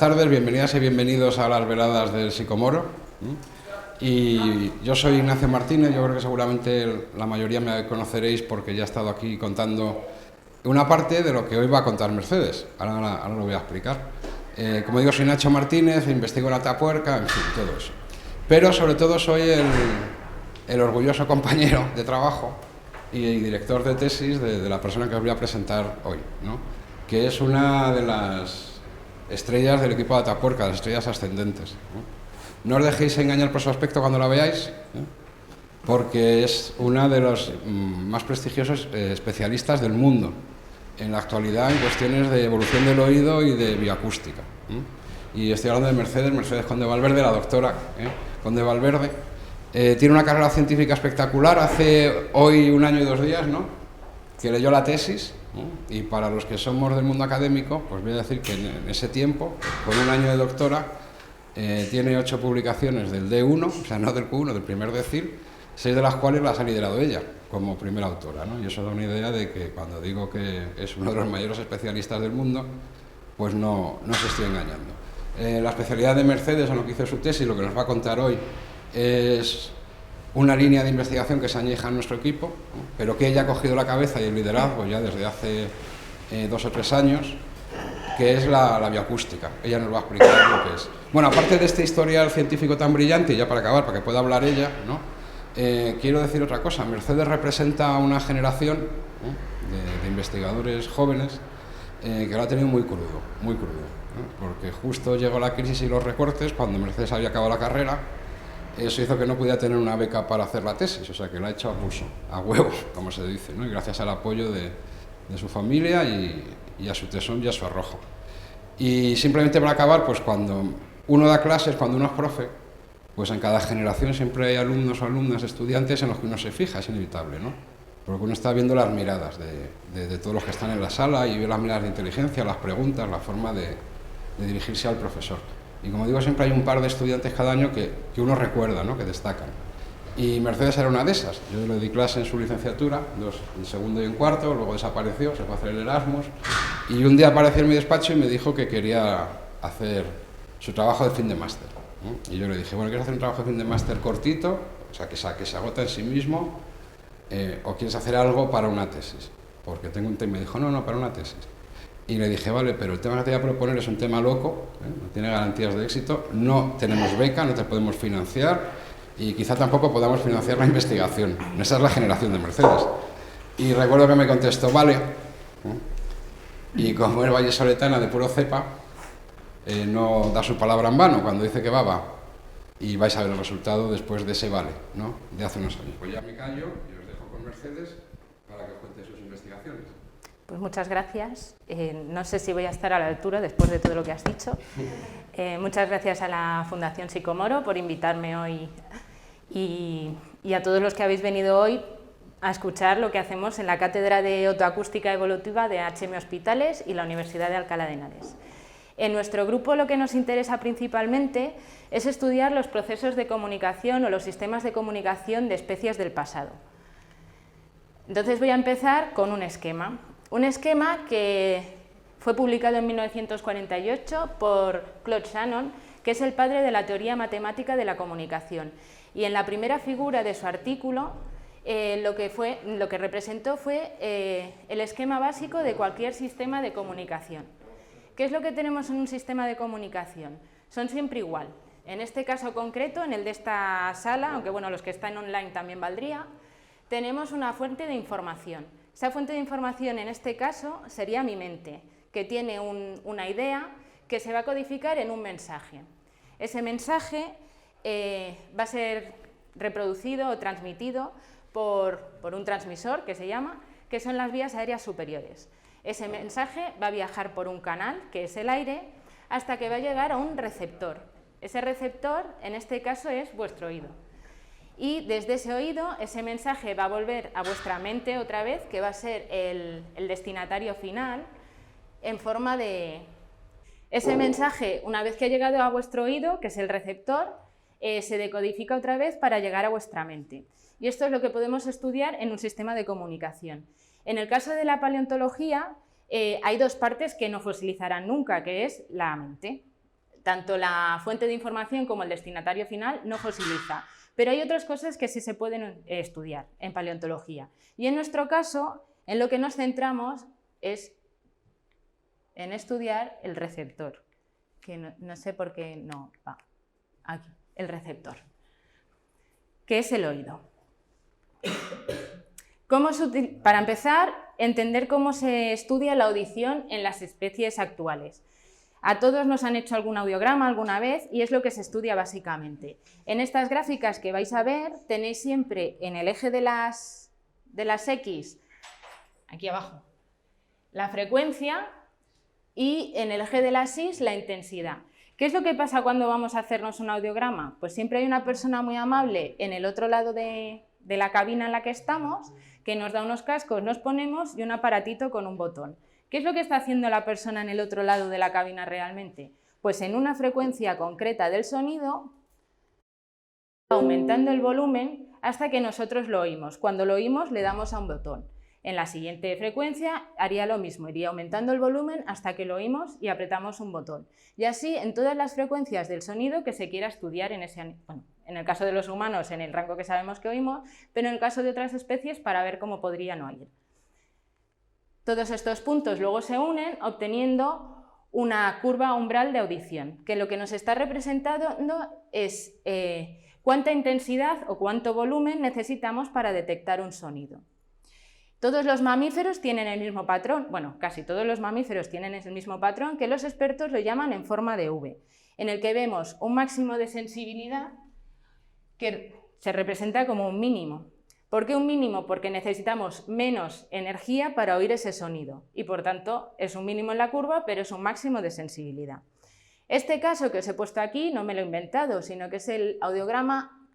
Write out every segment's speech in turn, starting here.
tardes, bienvenidas y bienvenidos a las veladas del Sicomoro. Y yo soy Ignacio Martínez, yo creo que seguramente la mayoría me conoceréis porque ya he estado aquí contando una parte de lo que hoy va a contar Mercedes. Ahora lo voy a explicar. Como digo, soy Nacho Martínez, investigo en Atapuerca, en fin, todo eso. Pero sobre todo soy el orgulloso compañero de trabajo y director de tesis de la persona que os voy a presentar hoy, ¿no? Que es una de las estrellas del equipo de Atapuerca, las estrellas ascendentes, ¿no? Os dejéis engañar por su aspecto cuando la veáis, porque es una de los más prestigiosos especialistas del mundo en la actualidad en cuestiones de evolución del oído y de bioacústica. Y estoy hablando de Mercedes Conde Valverde, la doctora Conde Valverde. Tiene una carrera científica espectacular. Hace hoy 1 año y 2 días, ¿no?, que leyó la tesis, y para los que somos del mundo académico, pues voy a decir que en ese tiempo, con 1 año de doctora, tiene 8 publicaciones del D1, o sea, no del Q1, del primer decil, 6 de las cuales las ha liderado ella como primera autora, ¿no? Y eso da una idea de que cuando digo que es uno de los mayores especialistas del mundo, pues no se estoy engañando. La especialidad de Mercedes, en lo que hizo su tesis, lo que nos va a contar hoy, es una línea de investigación que se añeja en nuestro equipo, ¿no?, pero que ella ha cogido la cabeza y el liderazgo ya desde hace 2 o 3 años, que es la bioacústica. Ella nos va a explicar lo que es. Bueno, aparte de este historial científico tan brillante, y ya para acabar, para que pueda hablar ella, ¿no?, quiero decir otra cosa. Mercedes representa una generación de investigadores jóvenes que lo ha tenido muy crudo, ¿no?, porque justo llegó la crisis y los recortes cuando Mercedes había acabado la carrera. Eso hizo que no pudiera tener una beca para hacer la tesis, o sea que la ha hecho a pulso, a huevo, como se dice, ¿no?, y gracias al apoyo de su familia y a su tesón y a su arrojo. Y simplemente para acabar, pues cuando uno da clases, cuando uno es profe, pues en cada generación siempre hay alumnos o alumnas, estudiantes en los que uno se fija, es inevitable, ¿no? Porque uno está viendo las miradas de todos los que están en la sala y ve las miradas de inteligencia, las preguntas, la forma de dirigirse al profesor. Y como digo, siempre hay un par de estudiantes cada año que uno recuerda, ¿no?, que destacan. Y Mercedes era una de esas. Yo le di clase en su licenciatura, en segundo y en cuarto, luego desapareció, se fue a hacer el Erasmus, y un día apareció en mi despacho y me dijo que quería hacer su trabajo de fin de máster, ¿no? Y yo le dije, bueno, ¿quieres hacer un trabajo de fin de máster cortito, o sea, que se agota en sí mismo, o quieres hacer algo para una tesis? Porque tengo un tema. Y me dijo, no, para una tesis. Y le dije, vale, pero el tema que te voy a proponer es un tema loco, no tiene garantías de éxito, no tenemos beca, no te podemos financiar y quizá tampoco podamos financiar la investigación. Esa es la generación de Mercedes. Y recuerdo que me contestó, vale, y como es vallesoletana de puro cepa, no da su palabra en vano. Cuando dice que va, y vais a ver el resultado después de ese vale, ¿no?, de hace unos años. Pues ya me callo y os dejo con Mercedes para que os cuente sus investigaciones. Pues muchas gracias. No sé si voy a estar a la altura después de todo lo que has dicho. Muchas gracias a la Fundación Sicomoro por invitarme hoy y a todos los que habéis venido hoy a escuchar lo que hacemos en la Cátedra de Otoacústica Evolutiva de HM Hospitales y la Universidad de Alcalá de Henares. En nuestro grupo lo que nos interesa principalmente es estudiar los procesos de comunicación o los sistemas de comunicación de especies del pasado. Entonces voy a empezar con un esquema. Un esquema que fue publicado en 1948 por Claude Shannon, que es el padre de la teoría matemática de la comunicación. Y en la primera figura de su artículo, lo que representó fue el esquema básico de cualquier sistema de comunicación. ¿Qué es lo que tenemos en un sistema de comunicación? Son siempre igual. En este caso concreto, en el de esta sala, aunque bueno, los que están online también valdría, tenemos una fuente de información. Esa fuente de información, en este caso, sería mi mente, que tiene una idea que se va a codificar en un mensaje. Ese mensaje va a ser reproducido o transmitido por un transmisor, que se llama, que son las vías aéreas superiores. Ese mensaje va a viajar por un canal, que es el aire, hasta que va a llegar a un receptor. Ese receptor, en este caso, es vuestro oído. Y desde ese oído, ese mensaje va a volver a vuestra mente otra vez, que va a ser el destinatario final, en forma de... Ese mensaje, una vez que ha llegado a vuestro oído, que es el receptor, se decodifica otra vez para llegar a vuestra mente. Y esto es lo que podemos estudiar en un sistema de comunicación. En el caso de la paleontología, hay 2 partes que no fosilizarán nunca, que es la mente. tanto la fuente de información como el destinatario final no fosiliza. Pero hay otras cosas que sí se pueden estudiar en paleontología. Y en nuestro caso, en lo que nos centramos es en estudiar el receptor, que no sé por qué no va aquí, el receptor, que es el oído. Para empezar, entender cómo se estudia la audición en las especies actuales. A todos nos han hecho algún audiograma alguna vez y es lo que se estudia básicamente. En estas gráficas que vais a ver tenéis siempre en el eje de las X, aquí abajo, la frecuencia y en el eje de las Y la intensidad. ¿Qué es lo que pasa cuando vamos a hacernos un audiograma? Pues siempre hay una persona muy amable en el otro lado de la cabina en la que estamos que nos da unos cascos, nos ponemos y un aparatito con un botón. ¿Qué es lo que está haciendo la persona en el otro lado de la cabina realmente? Pues en una frecuencia concreta del sonido, aumentando el volumen hasta que nosotros lo oímos. Cuando lo oímos le damos a un botón. En la siguiente frecuencia haría lo mismo, iría aumentando el volumen hasta que lo oímos y apretamos un botón. Y así en todas las frecuencias del sonido que se quiera estudiar en en el caso de los humanos en el rango que sabemos que oímos, pero en el caso de otras especies para ver cómo podrían oír. Todos estos puntos luego se unen obteniendo una curva umbral de audición, que lo que nos está representando es cuánta intensidad o cuánto volumen necesitamos para detectar un sonido. Todos los mamíferos tienen el mismo patrón, bueno, casi todos los mamíferos tienen el mismo patrón que los expertos lo llaman en forma de V, en el que vemos un máximo de sensibilidad que se representa como un mínimo. ¿Por qué un mínimo? Porque necesitamos menos energía para oír ese sonido y por tanto es un mínimo en la curva, pero es un máximo de sensibilidad. Este caso que os he puesto aquí no me lo he inventado, sino que es el audiograma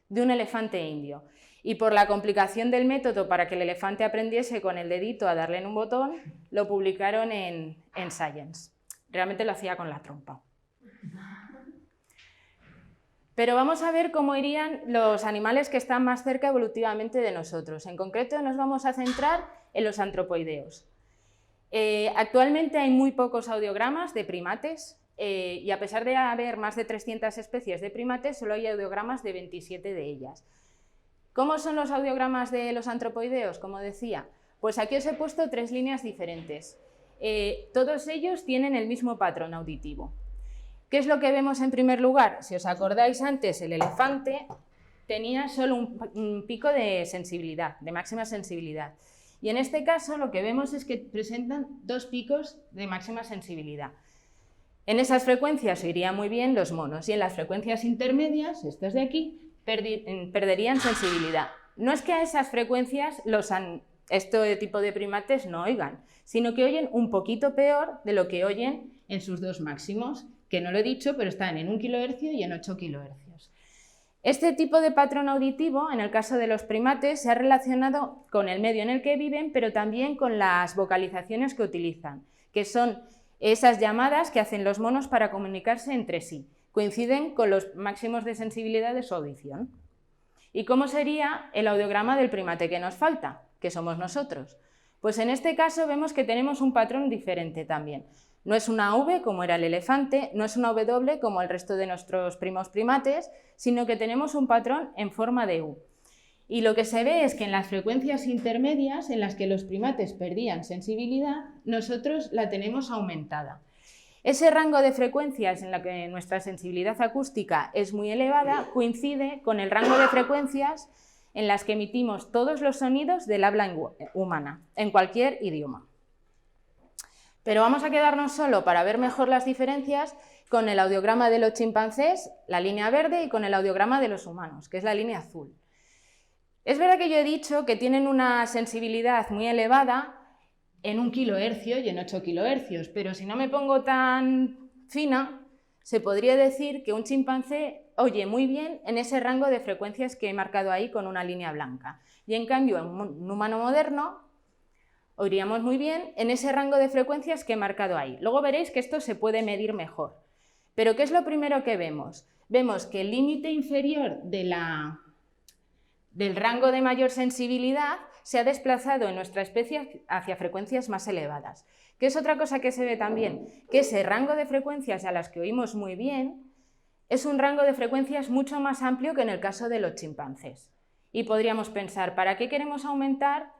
de un elefante indio. Y por la complicación del método para que el elefante aprendiese con el dedito a darle en un botón, lo publicaron en Science. Realmente lo hacía con la trompa. Pero vamos a ver cómo irían los animales que están más cerca evolutivamente de nosotros. En concreto nos vamos a centrar en los antropoideos. Actualmente hay muy pocos audiogramas de primates y a pesar de haber más de 300 especies de primates, solo hay audiogramas de 27 de ellas. ¿Cómo son los audiogramas de los antropoideos? Como decía, pues aquí os he puesto 3 líneas diferentes. Todos ellos tienen el mismo patrón auditivo. ¿Qué es lo que vemos en primer lugar? Si os acordáis antes, el elefante tenía solo un pico de sensibilidad, de máxima sensibilidad. Y en este caso lo que vemos es que presentan 2 picos de máxima sensibilidad. En esas frecuencias irían muy bien los monos y en las frecuencias intermedias, estas de aquí, perderían sensibilidad. No es que a esas frecuencias este tipo de primates no oigan, sino que oyen un poquito peor de lo que oyen en sus 2 máximos, que no lo he dicho, pero están en 1 kHz y en 8 kHz. Este tipo de patrón auditivo, en el caso de los primates, se ha relacionado con el medio en el que viven, pero también con las vocalizaciones que utilizan, que son esas llamadas que hacen los monos para comunicarse entre sí. Coinciden con los máximos de sensibilidad de su audición. ¿Y cómo sería el audiograma del primate que nos falta, que somos nosotros? Pues en este caso vemos que tenemos un patrón diferente también. No es una V como era el elefante, no es una W como el resto de nuestros primos primates, sino que tenemos un patrón en forma de U. Y lo que se ve es que en las frecuencias intermedias, en las que los primates perdían sensibilidad, nosotros la tenemos aumentada. Ese rango de frecuencias en la que nuestra sensibilidad acústica es muy elevada coincide con el rango de frecuencias en las que emitimos todos los sonidos del habla humana, en cualquier idioma. Pero vamos a quedarnos solo para ver mejor las diferencias con el audiograma de los chimpancés, la línea verde, y con el audiograma de los humanos, que es la línea azul. Es verdad que yo he dicho que tienen una sensibilidad muy elevada en 1 kHz y en 8 kHz, pero si no me pongo tan fina, se podría decir que un chimpancé oye muy bien en ese rango de frecuencias que he marcado ahí con una línea blanca. Y en cambio, en un humano moderno, oiríamos muy bien en ese rango de frecuencias que he marcado ahí. Luego veréis que esto se puede medir mejor. Pero ¿qué es lo primero que vemos? Vemos que el límite inferior del rango de mayor sensibilidad se ha desplazado en nuestra especie hacia frecuencias más elevadas. ¿Qué es otra cosa que se ve también? Que ese rango de frecuencias a las que oímos muy bien es un rango de frecuencias mucho más amplio que en el caso de los chimpancés. Y podríamos pensar, ¿para qué queremos aumentar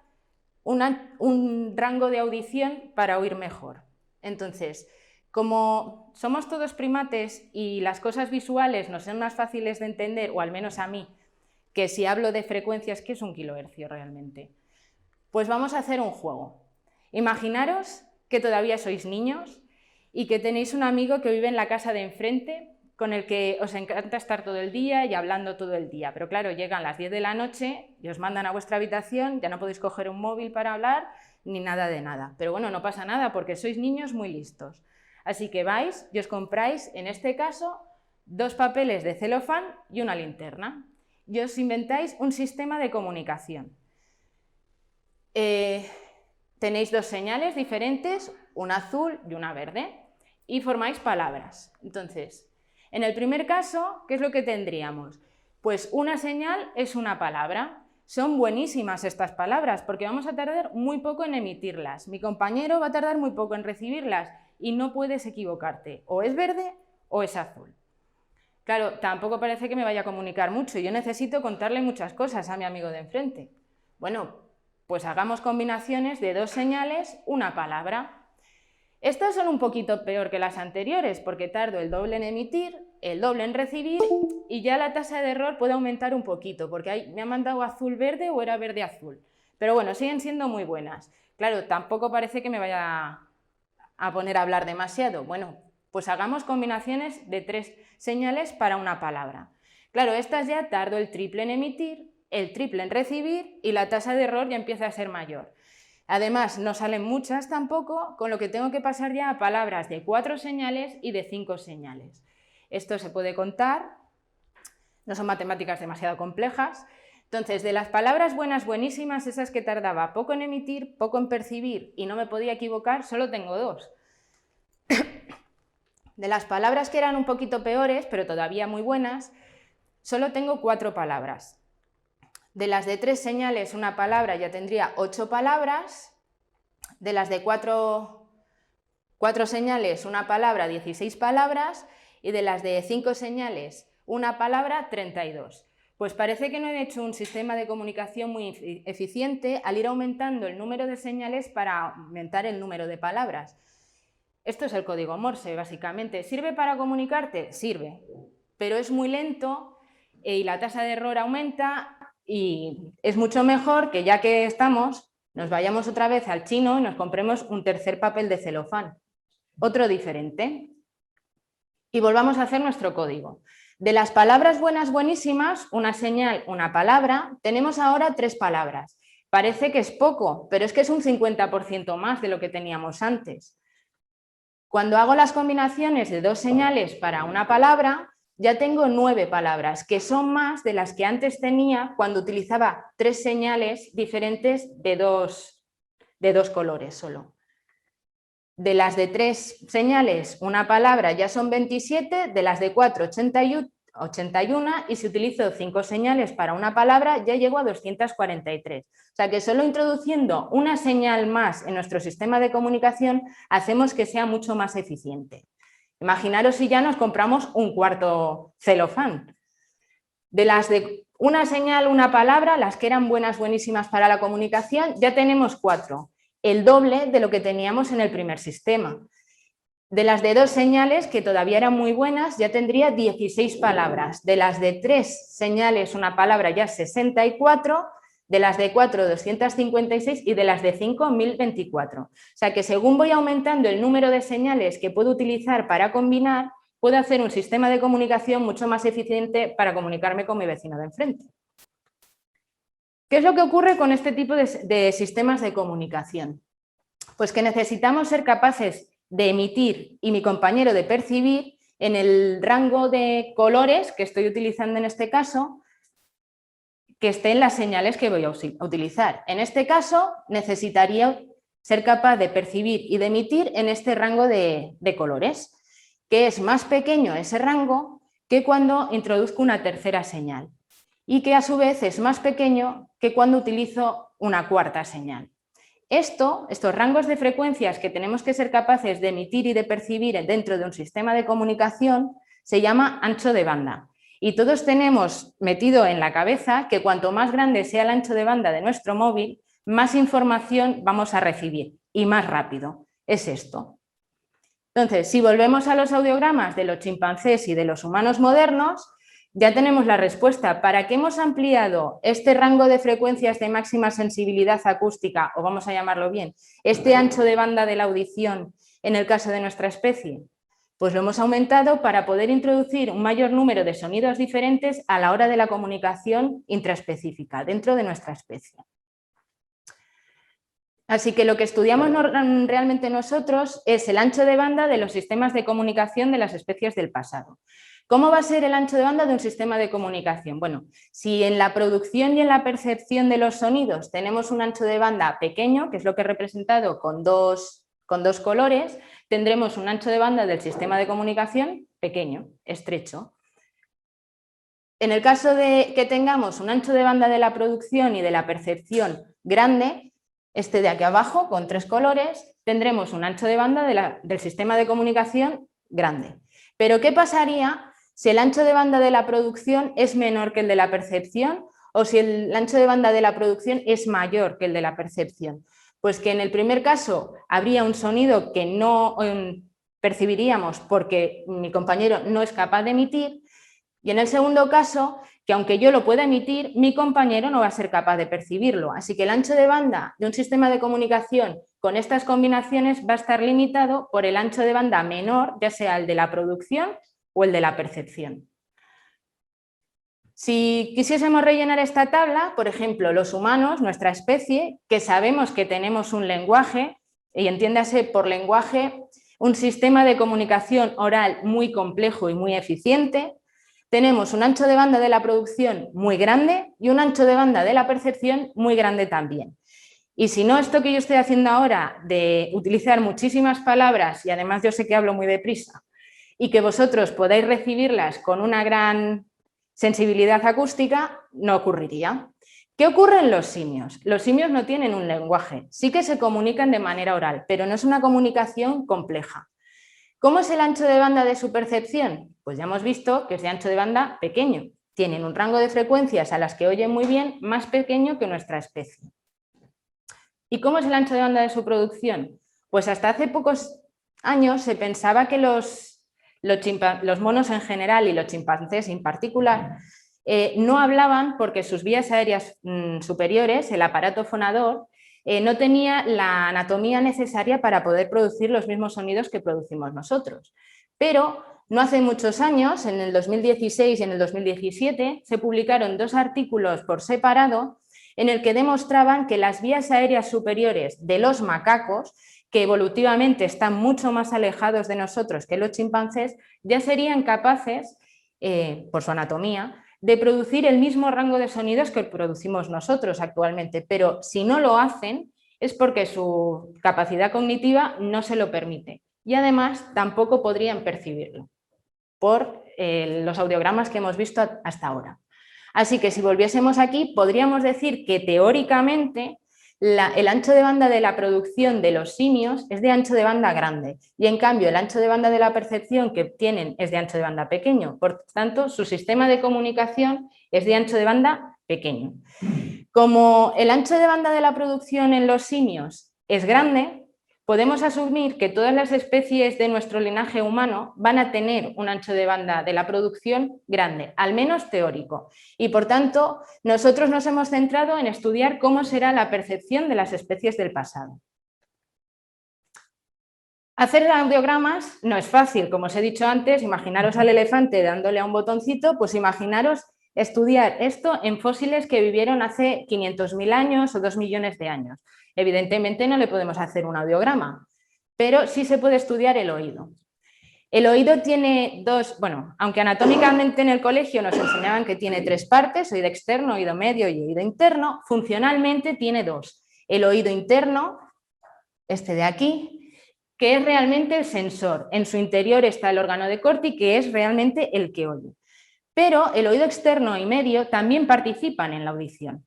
un rango de audición para oír mejor? Entonces, como somos todos primates y las cosas visuales nos son más fáciles de entender, o al menos a mí, que si hablo de frecuencias, ¿qué es un kilohercio realmente? Pues vamos a hacer un juego. Imaginaros que todavía sois niños y que tenéis un amigo que vive en la casa de enfrente con el que os encanta estar todo el día y hablando todo el día. Pero claro, llegan las 10 de la noche y os mandan a vuestra habitación, ya no podéis coger un móvil para hablar ni nada de nada. Pero bueno, no pasa nada porque sois niños muy listos. Así que vais y os compráis, en este caso, 2 papeles de celofán y una linterna. Y os inventáis un sistema de comunicación. Tenéis 2 señales diferentes, una azul y una verde, y formáis palabras. Entonces, en el primer caso, ¿qué es lo que tendríamos? Pues una señal es una palabra. Son buenísimas estas palabras porque vamos a tardar muy poco en emitirlas. Mi compañero va a tardar muy poco en recibirlas y no puedes equivocarte. O es verde o es azul. Claro, tampoco parece que me vaya a comunicar mucho. Yo necesito contarle muchas cosas a mi amigo de enfrente. Bueno, pues hagamos combinaciones de 2 señales, una palabra. Estas son un poquito peor que las anteriores porque tardo el doble en emitir, el doble en recibir y ya la tasa de error puede aumentar un poquito porque ahí me han mandado azul-verde o era verde-azul. Pero bueno, siguen siendo muy buenas. Claro, tampoco parece que me vaya a poner a hablar demasiado. Bueno, pues hagamos combinaciones de 3 señales para una palabra. Claro, estas ya tardo el triple en emitir, el triple en recibir y la tasa de error ya empieza a ser mayor. Además, no salen muchas tampoco, con lo que tengo que pasar ya a palabras de 4 señales y de 5 señales. Esto se puede contar, no son matemáticas demasiado complejas. Entonces, de las palabras buenas, buenísimas, esas que tardaba poco en emitir, poco en percibir y no me podía equivocar, solo tengo 2. De las palabras que eran un poquito peores, pero todavía muy buenas, solo tengo 4 palabras. De las de 3 señales, una palabra, ya tendría 8 palabras. De las de 4 señales, una palabra, 16 palabras. Y de las de 5 señales, una palabra, 32. Pues parece que no he hecho un sistema de comunicación muy eficiente al ir aumentando el número de señales para aumentar el número de palabras. Esto es el código Morse, básicamente. ¿Sirve para comunicarte? Sirve, pero es muy lento y la tasa de error aumenta. Y es mucho mejor que ya que estamos, nos vayamos otra vez al chino y nos compremos un tercer papel de celofán, otro diferente, y volvamos a hacer nuestro código. De las palabras buenas, buenísimas, una señal, una palabra, tenemos ahora 3 palabras. Parece que es poco, pero es que es un 50% más de lo que teníamos antes. Cuando hago las combinaciones de 2 señales para una palabra, ya tengo 9 palabras, que son más de las que antes tenía cuando utilizaba 3 señales diferentes de dos colores solo. De las de 3 señales, una palabra ya son 27, de las de 4, 81, y si utilizo 5 señales para una palabra ya llego a 243. O sea que solo introduciendo una señal más en nuestro sistema de comunicación hacemos que sea mucho más eficiente. Imaginaros si ya nos compramos un cuarto celofán. De las de una señal, una palabra, las que eran buenas, buenísimas para la comunicación, ya tenemos 4, el doble de lo que teníamos en el primer sistema. De las de 2 señales, que todavía eran muy buenas, ya tendría 16 palabras. De las de 3 señales, una palabra, ya 64. De las de 4, 256 y de las de 5, 1024. O sea que según voy aumentando el número de señales que puedo utilizar para combinar, puedo hacer un sistema de comunicación mucho más eficiente para comunicarme con mi vecino de enfrente. ¿Qué es lo que ocurre con este tipo de sistemas de comunicación? Pues que necesitamos ser capaces de emitir y mi compañero de percibir en el rango de colores que estoy utilizando en este caso, que estén las señales que voy a utilizar. En este caso, necesitaría ser capaz de percibir y de emitir en este rango de colores, que es más pequeño ese rango que cuando introduzco una tercera señal y que a su vez es más pequeño que cuando utilizo una cuarta señal. Estos rangos de frecuencias que tenemos que ser capaces de emitir y de percibir dentro de un sistema de comunicación se llama ancho de banda. Y todos tenemos metido en la cabeza que cuanto más grande sea el ancho de banda de nuestro móvil, más información vamos a recibir y más rápido. Es esto. Entonces, si volvemos a los audiogramas de los chimpancés y de los humanos modernos, ya tenemos la respuesta. ¿Para qué hemos ampliado este rango de frecuencias de máxima sensibilidad acústica, o vamos a llamarlo bien, este ancho de banda de la audición en el caso de nuestra especie? Pues lo hemos aumentado para poder introducir un mayor número de sonidos diferentes a la hora de la comunicación intraespecífica dentro de nuestra especie. Así que lo que estudiamos realmente nosotros es el ancho de banda de los sistemas de comunicación de las especies del pasado. ¿Cómo va a ser el ancho de banda de un sistema de comunicación? Bueno, si en la producción y en la percepción de los sonidos tenemos un ancho de banda pequeño, que es lo que he representado con dos colores, tendremos un ancho de banda del sistema de comunicación pequeño, estrecho. En el caso de que tengamos un ancho de banda de la producción y de la percepción grande, este de aquí abajo con 3 colores, tendremos un ancho de banda del sistema de comunicación grande. Pero ¿qué pasaría si el ancho de banda de la producción es menor que el de la percepción o si el ancho de banda de la producción es mayor que el de la percepción? Pues que en el primer caso habría un sonido que no percibiríamos porque mi compañero no es capaz de emitir, y en el segundo caso, que aunque yo lo pueda emitir, mi compañero no va a ser capaz de percibirlo. Así que el ancho de banda de un sistema de comunicación con estas combinaciones va a estar limitado por el ancho de banda menor, ya sea el de la producción o el de la percepción. Si quisiésemos rellenar esta tabla, por ejemplo, los humanos, nuestra especie, que sabemos que tenemos un lenguaje, y entiéndase por lenguaje un sistema de comunicación oral muy complejo y muy eficiente, tenemos un ancho de banda de la producción muy grande y un ancho de banda de la percepción muy grande también. Y si no, esto que yo estoy haciendo ahora de utilizar muchísimas palabras, y además yo sé que hablo muy deprisa, y que vosotros podáis recibirlas con una gran sensibilidad acústica, no ocurriría. ¿Qué ocurre en los simios? Los simios no tienen un lenguaje, sí que se comunican de manera oral, pero no es una comunicación compleja. ¿Cómo es el ancho de banda de su percepción? Pues ya hemos visto que es de ancho de banda pequeño. Tienen un rango de frecuencias a las que oyen muy bien más pequeño que nuestra especie. ¿Y cómo es el ancho de banda de su producción? Pues hasta hace pocos años se pensaba que los monos en general y los chimpancés en particular no hablaban porque sus vías aéreas superiores, el aparato fonador, no tenía la anatomía necesaria para poder producir los mismos sonidos que producimos nosotros. Pero no hace muchos años, en el 2016 y en el 2017, se publicaron 2 artículos por separado en el que demostraban que las vías aéreas superiores de los macacos, que evolutivamente están mucho más alejados de nosotros que los chimpancés, ya serían capaces, por su anatomía, de producir el mismo rango de sonidos que producimos nosotros actualmente, pero si no lo hacen es porque su capacidad cognitiva no se lo permite y además tampoco podrían percibirlo por los audiogramas que hemos visto hasta ahora. Así que si volviésemos aquí, podríamos decir que teóricamente el ancho de banda de la producción de los simios es de ancho de banda grande y en cambio el ancho de banda de la percepción que tienen es de ancho de banda pequeño. Por tanto, su sistema de comunicación es de ancho de banda pequeño. Como el ancho de banda de la producción en los simios es grande, podemos asumir que todas las especies de nuestro linaje humano van a tener un ancho de banda de la producción grande, al menos teórico. Y por tanto, nosotros nos hemos centrado en estudiar cómo será la percepción de las especies del pasado. Hacer audiogramas no es fácil, como os he dicho antes, imaginaros al elefante dándole a un botoncito, pues imaginaros estudiar esto en fósiles que vivieron hace 500.000 años o 2 millones de años. Evidentemente no le podemos hacer un audiograma, pero sí se puede estudiar el oído. El oído tiene aunque anatómicamente en el colegio nos enseñaban que tiene 3 partes, oído externo, oído medio y oído interno, funcionalmente tiene 2. El oído interno, este de aquí, que es realmente el sensor. En su interior está el órgano de Corti, que es realmente el que oye. Pero el oído externo y medio también participan en la audición.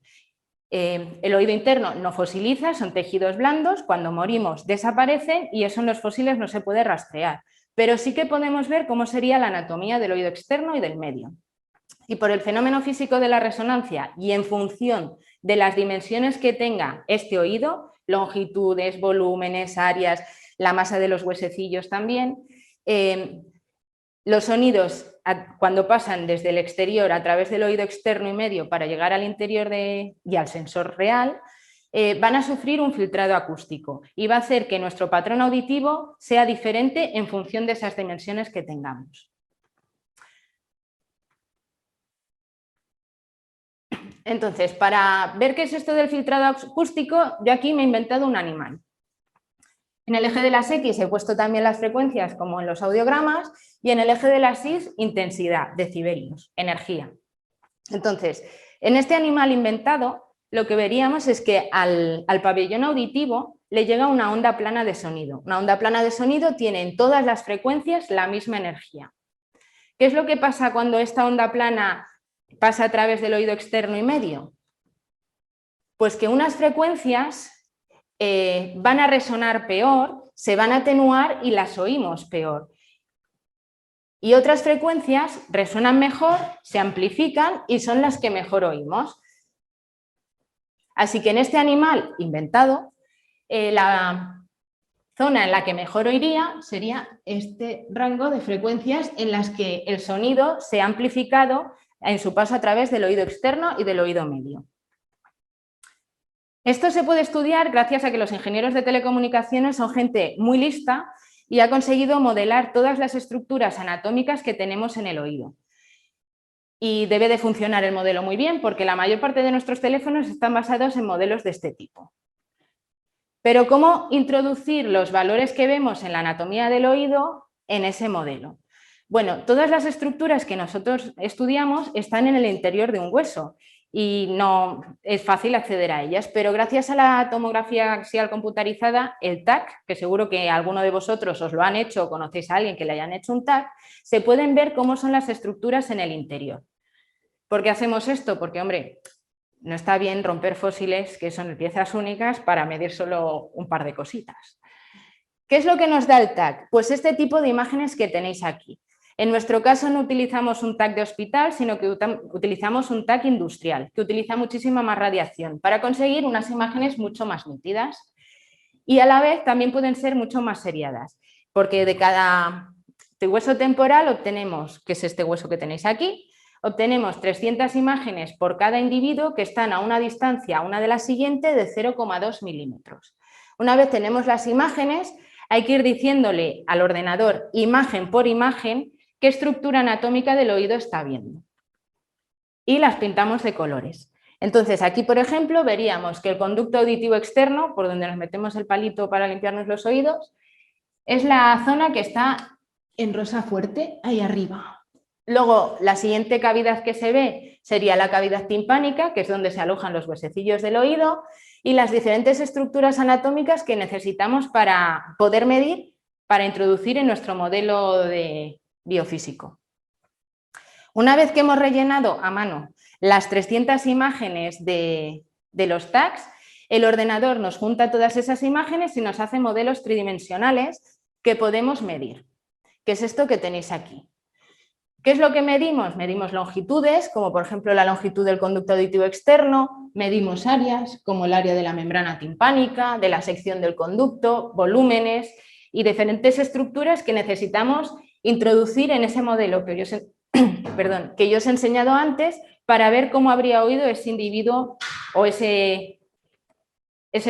El oído interno no fosiliza, son tejidos blandos, cuando morimos desaparecen y eso en los fósiles no se puede rastrear, pero sí que podemos ver cómo sería la anatomía del oído externo y del medio. Y por el fenómeno físico de la resonancia y en función de las dimensiones que tenga este oído, longitudes, volúmenes, áreas, la masa de los huesecillos también, los sonidos cuando pasan desde el exterior a través del oído externo y medio para llegar al interior y al sensor real, van a sufrir un filtrado acústico y va a hacer que nuestro patrón auditivo sea diferente en función de esas dimensiones que tengamos. Entonces, para ver qué es esto del filtrado acústico, yo aquí me he inventado un animal. En el eje de las X he puesto también las frecuencias como en los audiogramas y en el eje de las Y intensidad, decibelios, energía. Entonces, en este animal inventado lo que veríamos es que al pabellón auditivo le llega una onda plana de sonido. Una onda plana de sonido tiene en todas las frecuencias la misma energía. ¿Qué es lo que pasa cuando esta onda plana pasa a través del oído externo y medio? Pues que unas frecuencias van a resonar peor, se van a atenuar y las oímos peor. Y otras frecuencias resuenan mejor, se amplifican y son las que mejor oímos. Así que en este animal inventado, la zona en la que mejor oiría sería este rango de frecuencias en las que el sonido se ha amplificado en su paso a través del oído externo y del oído medio. Esto se puede estudiar gracias a que los ingenieros de telecomunicaciones son gente muy lista y ha conseguido modelar todas las estructuras anatómicas que tenemos en el oído. Y debe de funcionar el modelo muy bien porque la mayor parte de nuestros teléfonos están basados en modelos de este tipo. Pero ¿cómo introducir los valores que vemos en la anatomía del oído en ese modelo? Bueno, todas las estructuras que nosotros estudiamos están en el interior de un hueso y no es fácil acceder a ellas, pero gracias a la tomografía axial computarizada, el TAC, que seguro que alguno de vosotros os lo han hecho o conocéis a alguien que le hayan hecho un TAC, se pueden ver cómo son las estructuras en el interior. ¿Por qué hacemos esto? Porque, hombre, no está bien romper fósiles que son piezas únicas para medir solo un par de cositas. ¿Qué es lo que nos da el TAC? Pues este tipo de imágenes que tenéis aquí. En nuestro caso no utilizamos un TAC de hospital, sino que utilizamos un TAC industrial, que utiliza muchísima más radiación para conseguir unas imágenes mucho más nítidas. Y a la vez también pueden ser mucho más seriadas, porque de cada hueso temporal obtenemos, que es este hueso que tenéis aquí, obtenemos 300 imágenes por cada individuo que están a una distancia, una de la siguiente, de 0,2 milímetros. Una vez tenemos las imágenes, hay que ir diciéndole al ordenador, imagen por imagen, qué estructura anatómica del oído está viendo. Y las pintamos de colores. Entonces, aquí, por ejemplo, veríamos que el conducto auditivo externo, por donde nos metemos el palito para limpiarnos los oídos, es la zona que está en rosa fuerte, ahí arriba. Luego, la siguiente cavidad que se ve sería la cavidad timpánica, que es donde se alojan los huesecillos del oído, y las diferentes estructuras anatómicas que necesitamos para poder medir, para introducir en nuestro modelo de biofísico. Una vez que hemos rellenado a mano las 300 imágenes de los TACs, el ordenador nos junta todas esas imágenes y nos hace modelos tridimensionales que podemos medir, que es esto que tenéis aquí. ¿Qué es lo que medimos? Medimos longitudes, como por ejemplo la longitud del conducto auditivo externo, medimos áreas, como el área de la membrana timpánica, de la sección del conducto, volúmenes y diferentes estructuras que necesitamos introducir en ese modelo que yo os he enseñado antes para ver cómo habría oído ese individuo o ese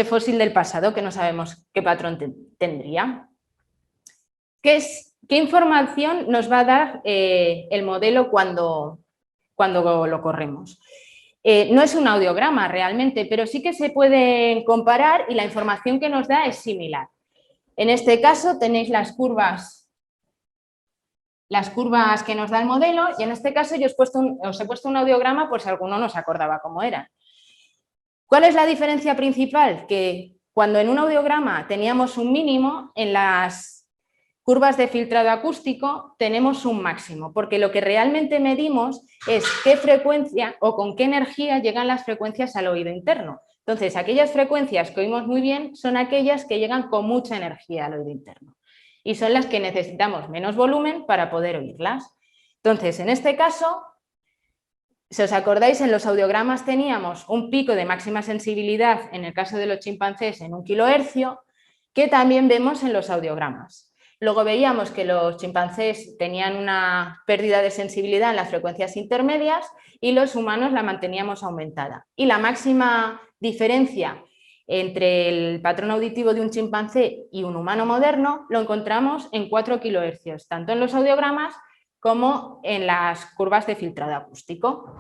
fósil del pasado que no sabemos qué patrón tendría. ¿Qué información nos va a dar el modelo cuando lo corremos? No es un audiograma realmente, pero sí que se pueden comparar y la información que nos da es similar. En este caso tenéis las curvas que nos da el modelo y en este caso yo os he puesto un audiograma por si alguno no se acordaba cómo era. ¿Cuál es la diferencia principal? Que cuando en un audiograma teníamos un mínimo, en las curvas de filtrado acústico tenemos un máximo, porque lo que realmente medimos es qué frecuencia o con qué energía llegan las frecuencias al oído interno. Entonces, aquellas frecuencias que oímos muy bien son aquellas que llegan con mucha energía al oído interno y son las que necesitamos menos volumen para poder oírlas. Entonces, en este caso, si os acordáis, en los audiogramas teníamos un pico de máxima sensibilidad en el caso de los chimpancés en 1 kHz, que también vemos en los audiogramas. Luego veíamos que los chimpancés tenían una pérdida de sensibilidad en las frecuencias intermedias y los humanos la manteníamos aumentada. Y la máxima diferencia entre el patrón auditivo de un chimpancé y un humano moderno lo encontramos en 4 kHz, tanto en los audiogramas como en las curvas de filtrado acústico.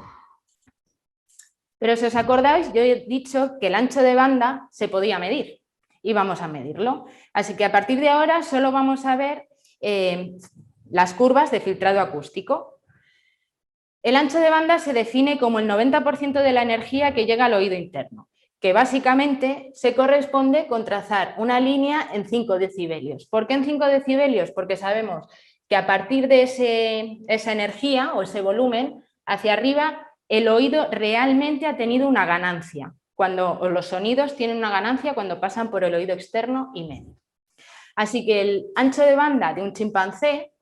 Pero si os acordáis, yo he dicho que el ancho de banda se podía medir y vamos a medirlo. Así que a partir de ahora solo vamos a ver las curvas de filtrado acústico. El ancho de banda se define como el 90% de la energía que llega al oído interno, que básicamente se corresponde con trazar una línea en 5 decibelios. ¿Por qué en 5 decibelios? Porque sabemos que a partir de esa energía o ese volumen, hacia arriba, el oído realmente ha tenido una ganancia, cuando los sonidos tienen una ganancia cuando pasan por el oído externo y medio. Así que el ancho de banda de un chimpancé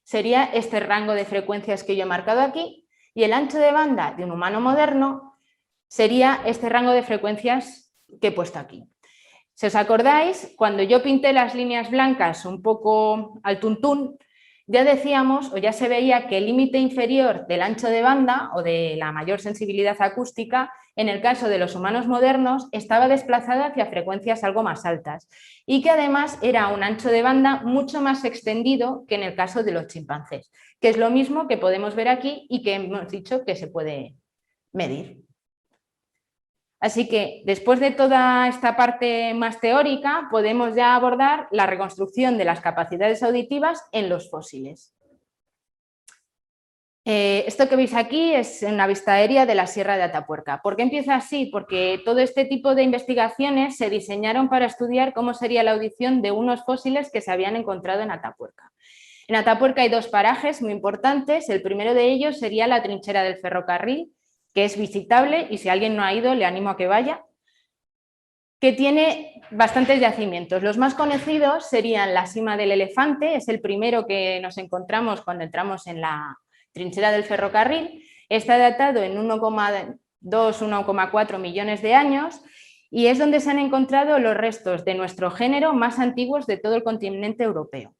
sería este rango de frecuencias que yo he marcado aquí, y el ancho de banda de un humano moderno sería este rango de frecuencias que he puesto aquí. Si os acordáis, cuando yo pinté las líneas blancas un poco al tuntún, ya decíamos o ya se veía que el límite inferior del ancho de banda o de la mayor sensibilidad acústica en el caso de los humanos modernos estaba desplazado hacia frecuencias algo más altas y que además era un ancho de banda mucho más extendido que en el caso de los chimpancés, que es lo mismo que podemos ver aquí y que hemos dicho que se puede medir. Así que después de toda esta parte más teórica, podemos ya abordar la reconstrucción de las capacidades auditivas en los fósiles. Esto que veis aquí es una vista aérea de la Sierra de Atapuerca. ¿Por qué empieza así? Porque todo este tipo de investigaciones se diseñaron para estudiar cómo sería la audición de unos fósiles que se habían encontrado en Atapuerca. En Atapuerca hay 2 parajes muy importantes. El primero de ellos sería la trinchera del ferrocarril, que es visitable y si alguien no ha ido le animo a que vaya, que tiene bastantes yacimientos. Los más conocidos serían la Sima del Elefante, es el primero que nos encontramos cuando entramos en la trinchera del ferrocarril, está datado en 1,2, 1,4 millones de años y es donde se han encontrado los restos de nuestro género más antiguos de todo el continente europeo.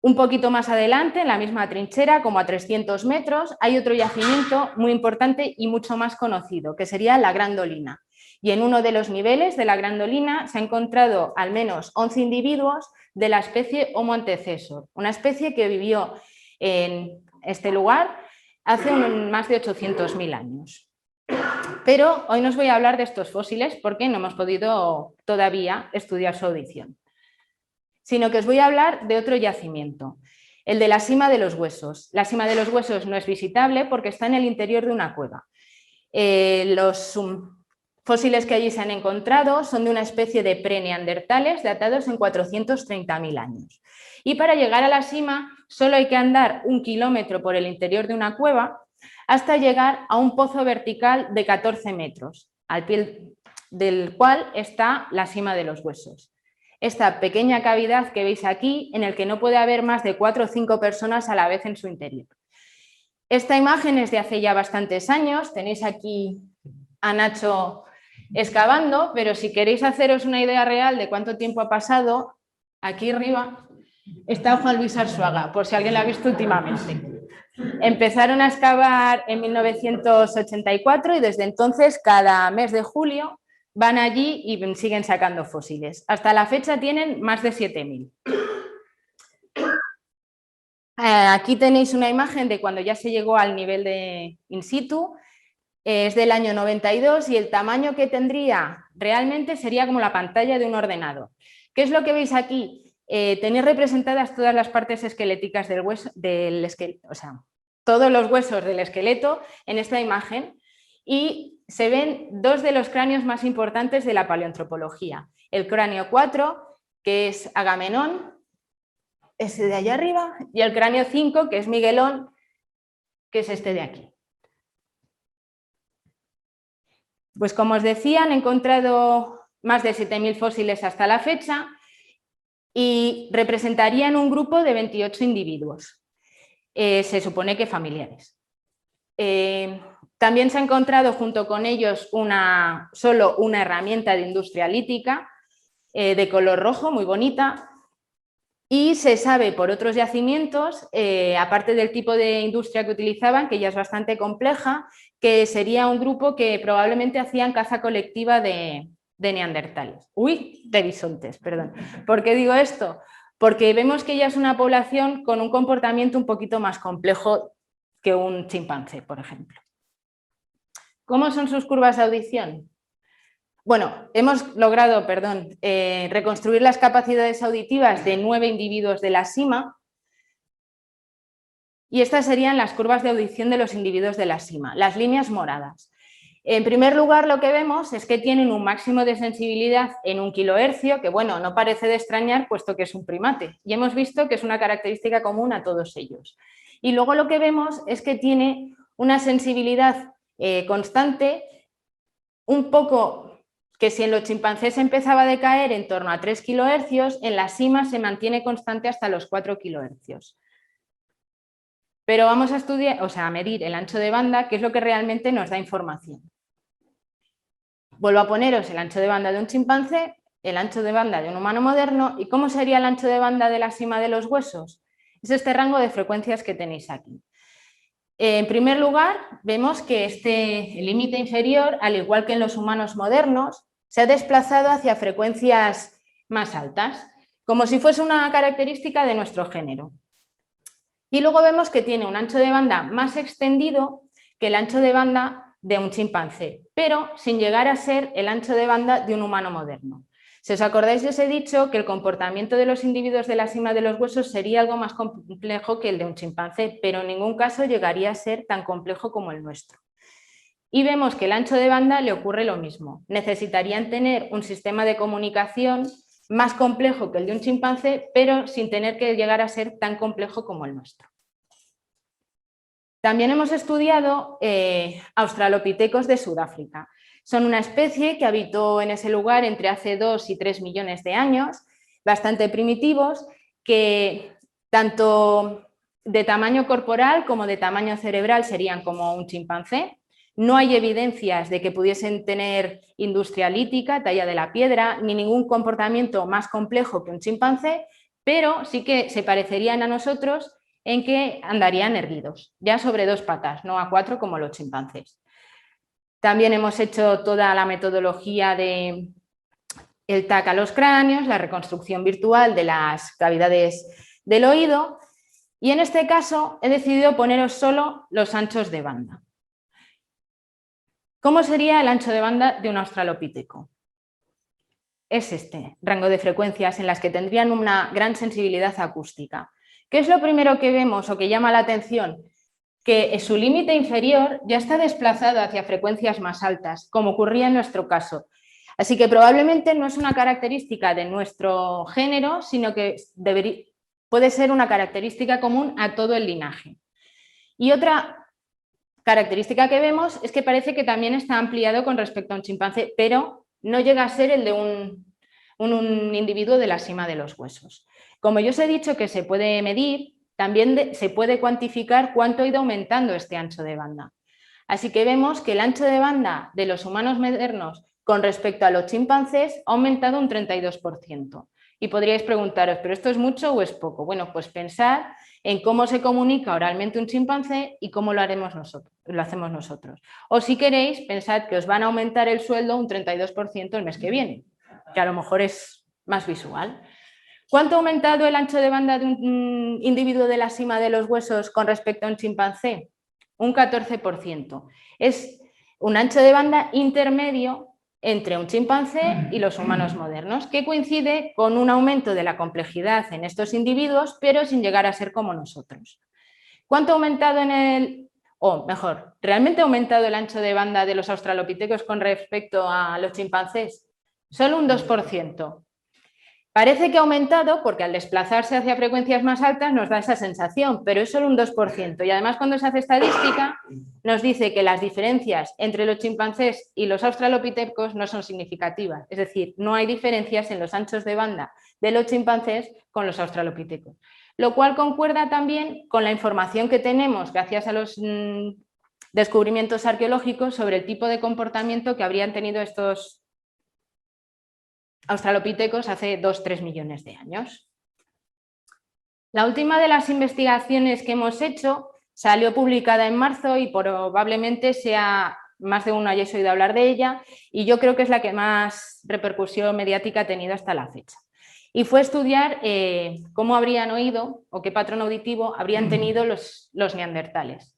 Un poquito más adelante, en la misma trinchera, como a 300 metros, hay otro yacimiento muy importante y mucho más conocido, que sería la Gran Dolina. Y en uno de los niveles de la Gran Dolina se han encontrado al menos 11 individuos de la especie Homo antecessor, una especie que vivió en este lugar hace más de 800.000 años. Pero hoy no os voy a hablar de estos fósiles porque no hemos podido todavía estudiar su audición, sino que os voy a hablar de otro yacimiento, el de la Sima de los Huesos. La Sima de los Huesos no es visitable porque está en el interior de una cueva. Los fósiles que allí se han encontrado son de una especie de preneandertales datados en 430.000 años. Y para llegar a la cima solo hay que andar 1 kilómetro por el interior de una cueva hasta llegar a un pozo vertical de 14 metros, al pie del cual está la Sima de los Huesos. Esta pequeña cavidad que veis aquí, en el que no puede haber más de 4 o 5 personas a la vez en su interior. Esta imagen es de hace ya bastantes años, tenéis aquí a Nacho excavando, pero si queréis haceros una idea real de cuánto tiempo ha pasado, aquí arriba está Juan Luis Arzuaga, por si alguien lo ha visto últimamente. Empezaron a excavar en 1984 y desde entonces cada mes de julio van allí y siguen sacando fósiles. Hasta la fecha tienen más de 7.000. Aquí tenéis una imagen de cuando ya se llegó al nivel de in situ. Es del año 92 y el tamaño que tendría realmente sería como la pantalla de un ordenador. ¿Qué es lo que veis aquí? Tenéis representadas todas las partes esqueléticas del hueso, o sea, todos los huesos del esqueleto en esta imagen y se ven 2 de los cráneos más importantes de la paleoantropología. El cráneo 4, que es Agamenón, ese de allá arriba, y el cráneo 5, que es Miguelón, que es este de aquí. Pues como os decía, han encontrado más de 7.000 fósiles hasta la fecha y representarían un grupo de 28 individuos, se supone que familiares. También se ha encontrado junto con ellos solo una herramienta de industria lítica de color rojo, muy bonita, y se sabe por otros yacimientos, aparte del tipo de industria que utilizaban, que ya es bastante compleja, que sería un grupo que probablemente hacían caza colectiva de neandertales. De bisontes, perdón. ¿Por qué digo esto? Porque vemos que ya es una población con un comportamiento un poquito más complejo que un chimpancé, por ejemplo. ¿Cómo son sus curvas de audición? Bueno, hemos logrado, reconstruir las capacidades auditivas de 9 individuos de la sima, y estas serían las curvas de audición de los individuos de la sima, las líneas moradas. En primer lugar, lo que vemos es que tienen un máximo de sensibilidad en 1 kilohercio, que bueno, no parece de extrañar puesto que es un primate, y hemos visto que es una característica común a todos ellos. Y luego lo que vemos es que tiene una sensibilidad constante, un poco que si en los chimpancés empezaba a decaer en torno a 3 kilohercios, en la sima se mantiene constante hasta los 4 kilohercios. Pero vamos a estudiar, a medir el ancho de banda, que es lo que realmente nos da información. Vuelvo a poneros el ancho de banda de un chimpancé, el ancho de banda de un humano moderno, y ¿cómo sería el ancho de banda de la sima de los huesos? Es este rango de frecuencias que tenéis aquí. En primer lugar, vemos que el límite inferior, al igual que en los humanos modernos, se ha desplazado hacia frecuencias más altas, como si fuese una característica de nuestro género. Y luego vemos que tiene un ancho de banda más extendido que el ancho de banda de un chimpancé, pero sin llegar a ser el ancho de banda de un humano moderno. Si os acordáis, os he dicho que el comportamiento de los individuos de la sima de los huesos sería algo más complejo que el de un chimpancé, pero en ningún caso llegaría a ser tan complejo como el nuestro. Y vemos que el ancho de banda le ocurre lo mismo. Necesitarían tener un sistema de comunicación más complejo que el de un chimpancé, pero sin tener que llegar a ser tan complejo como el nuestro. También hemos estudiado australopitecos de Sudáfrica. Son una especie que habitó en ese lugar entre hace 2 y 3 millones de años, bastante primitivos, que tanto de tamaño corporal como de tamaño cerebral serían como un chimpancé. No hay evidencias de que pudiesen tener industria lítica, talla de la piedra, ni ningún comportamiento más complejo que un chimpancé, pero sí que se parecerían a nosotros en que andarían erguidos, ya sobre 2 patas, no a 4 como los chimpancés. También hemos hecho toda la metodología del TAC a los cráneos, la reconstrucción virtual de las cavidades del oído, y en este caso he decidido poneros solo los anchos de banda. ¿Cómo sería el ancho de banda de un australopiteco? Es este rango de frecuencias en las que tendrían una gran sensibilidad acústica. ¿Qué es lo primero que vemos o que llama la atención? Que su límite inferior ya está desplazado hacia frecuencias más altas, como ocurría en nuestro caso. Así que probablemente no es una característica de nuestro género, sino que puede ser una característica común a todo el linaje. Y otra característica que vemos es que parece que también está ampliado con respecto a un chimpancé, pero no llega a ser el de un individuo de la sima de los huesos. Como yo os he dicho que se puede medir, también se puede cuantificar cuánto ha ido aumentando este ancho de banda. Así que vemos que el ancho de banda de los humanos modernos con respecto a los chimpancés ha aumentado un 32%. Y podríais preguntaros, ¿pero esto es mucho o es poco? Bueno, pues pensad en cómo se comunica oralmente un chimpancé y cómo lo hacemos nosotros. O si queréis, pensad que os van a aumentar el sueldo un 32% el mes que viene, que a lo mejor es más visual. ¿Cuánto ha aumentado el ancho de banda de un individuo de la sima de los huesos con respecto a un chimpancé? Un 14%. Es un ancho de banda intermedio entre un chimpancé y los humanos modernos, que coincide con un aumento de la complejidad en estos individuos, pero sin llegar a ser como nosotros. ¿Cuánto ha aumentado realmente ha aumentado el ancho de banda de los australopitecos con respecto a los chimpancés? Solo un 2%. Parece que ha aumentado porque al desplazarse hacia frecuencias más altas nos da esa sensación, pero es solo un 2%. Y además cuando se hace estadística nos dice que las diferencias entre los chimpancés y los australopitecos no son significativas. Es decir, no hay diferencias en los anchos de banda de los chimpancés con los australopitecos. Lo cual concuerda también con la información que tenemos gracias a los descubrimientos arqueológicos sobre el tipo de comportamiento que habrían tenido estos australopitecos hace 2-3 millones de años. La última de las investigaciones que hemos hecho salió publicada en marzo y probablemente más de uno hayáis oído hablar de ella, y yo creo que es la que más repercusión mediática ha tenido hasta la fecha. Y fue estudiar cómo habrían oído o qué patrón auditivo habrían tenido los neandertales.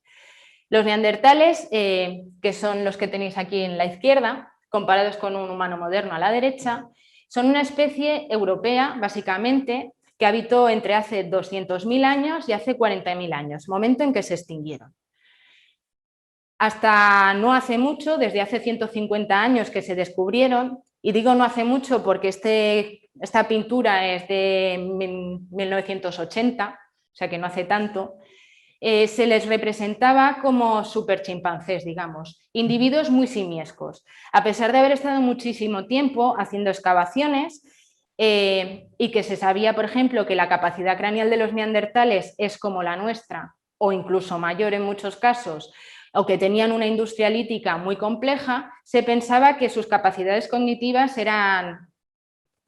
Los neandertales, que son los que tenéis aquí en la izquierda, comparados con un humano moderno a la derecha, son una especie europea, básicamente, que habitó entre hace 200.000 años y hace 40.000 años, momento en que se extinguieron. Hasta no hace mucho, desde hace 150 años que se descubrieron, y digo no hace mucho porque esta pintura es de 1980, o sea que no hace tanto, se les representaba como superchimpancés, digamos, individuos muy simiescos. A pesar de haber estado muchísimo tiempo haciendo excavaciones y que se sabía, por ejemplo, que la capacidad craneal de los neandertales es como la nuestra, o incluso mayor en muchos casos, o que tenían una industria lítica muy compleja, se pensaba que sus capacidades cognitivas eran,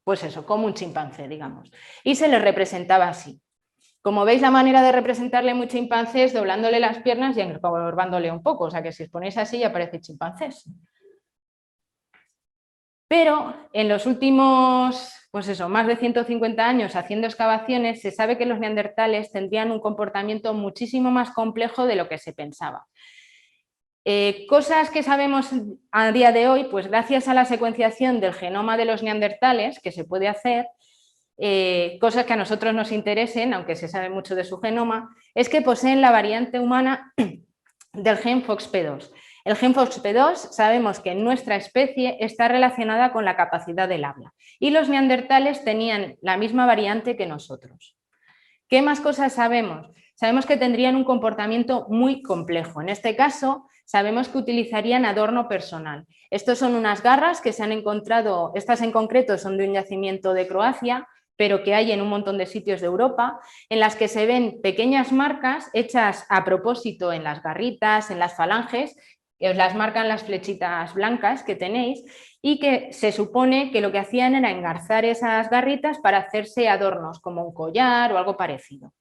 pues eso, como un chimpancé, digamos, y se les representaba así. Como veis, la manera de representarle muy chimpancé es doblándole las piernas y encorvándole un poco, o sea que si os ponéis así ya parece chimpancés. Pero en los últimos, pues eso, más de 150 años haciendo excavaciones, se sabe que los neandertales tendrían un comportamiento muchísimo más complejo de lo que se pensaba. Cosas que sabemos a día de hoy, pues gracias a la secuenciación del genoma de los neandertales, que se puede hacer, cosas que a nosotros nos interesen, aunque se sabe mucho de su genoma, es que poseen la variante humana del gen FOXP2. El gen FOXP2 sabemos que en nuestra especie está relacionada con la capacidad del habla y los neandertales tenían la misma variante que nosotros. ¿Qué más cosas sabemos? Sabemos que tendrían un comportamiento muy complejo. En este caso, sabemos que utilizarían adorno personal. Estos son unas garras que se han encontrado, estas en concreto son de un yacimiento de Croacia, pero que hay en un montón de sitios de Europa, en las que se ven pequeñas marcas hechas a propósito en las garritas, en las falanges, que os las marcan las flechitas blancas que tenéis, y que se supone que lo que hacían era engarzar esas garritas para hacerse adornos, como un collar o algo parecido.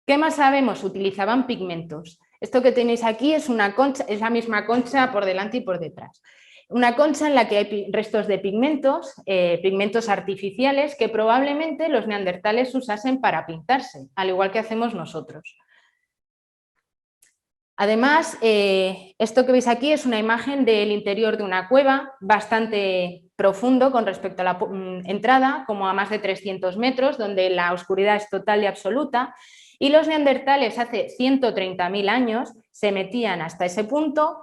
¿Qué más sabemos? Utilizaban pigmentos. Esto que tenéis aquí es una concha, es la misma concha por delante y por detrás. Una concha en la que hay restos de pigmentos, pigmentos artificiales que probablemente los neandertales usasen para pintarse, al igual que hacemos nosotros. Además, esto que veis aquí es una imagen del interior de una cueva bastante profundo con respecto a la entrada, como a más de 300 metros, donde la oscuridad es total y absoluta, y los neandertales hace 130.000 años se metían hasta ese punto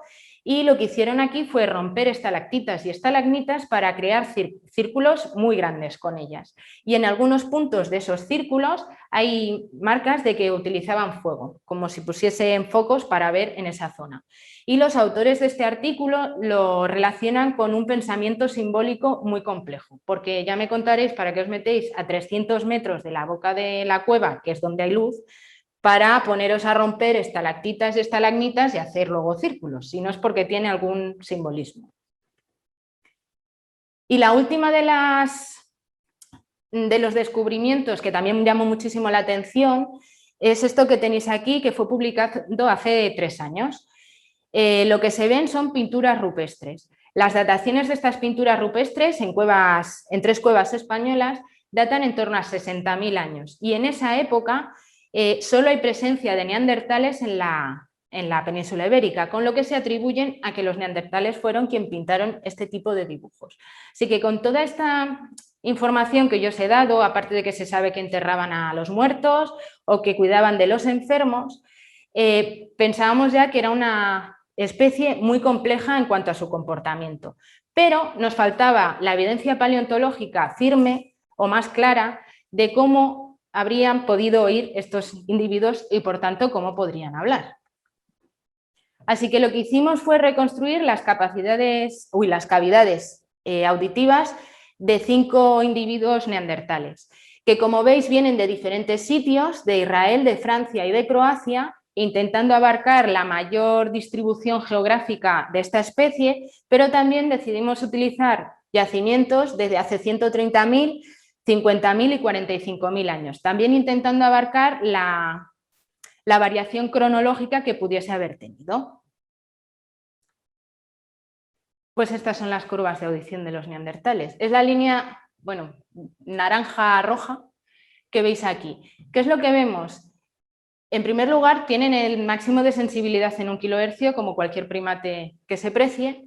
y lo que hicieron aquí fue romper estalactitas y estalagmitas para crear círculos muy grandes con ellas. Y en algunos puntos de esos círculos hay marcas de que utilizaban fuego, como si pusiesen focos para ver en esa zona. Y los autores de este artículo lo relacionan con un pensamiento simbólico muy complejo, porque ya me contaréis para qué os metéis a 300 metros de la boca de la cueva, que es donde hay luz, para poneros a romper estalactitas y estalagmitas y hacer luego círculos, si no es porque tiene algún simbolismo. Y la última de los descubrimientos que también llamó muchísimo la atención es esto que tenéis aquí, que fue publicado hace 3 años. Lo que se ven son pinturas rupestres. Las dataciones de estas pinturas rupestres en 3 cuevas españolas datan en torno a 60.000 años y en esa época solo hay presencia de neandertales en la península ibérica, con lo que se atribuyen a que los neandertales fueron quienes pintaron este tipo de dibujos. Así que con toda esta información que yo os he dado, aparte de que se sabe que enterraban a los muertos o que cuidaban de los enfermos, pensábamos ya que era una especie muy compleja en cuanto a su comportamiento. Pero nos faltaba la evidencia paleontológica firme o más clara de cómo habrían podido oír estos individuos y, por tanto, cómo podrían hablar. Así que lo que hicimos fue reconstruir las cavidades auditivas de 5 individuos neandertales, que, como veis, vienen de diferentes sitios, de Israel, de Francia y de Croacia, intentando abarcar la mayor distribución geográfica de esta especie, pero también decidimos utilizar yacimientos desde hace 130.000, 50.000 y 45.000 años, también intentando abarcar la variación cronológica que pudiese haber tenido. Pues estas son las curvas de audición de los neandertales. Es la línea, bueno, naranja-roja que veis aquí. ¿Qué es lo que vemos? En primer lugar, tienen el máximo de sensibilidad en 1 kHz, como cualquier primate que se precie.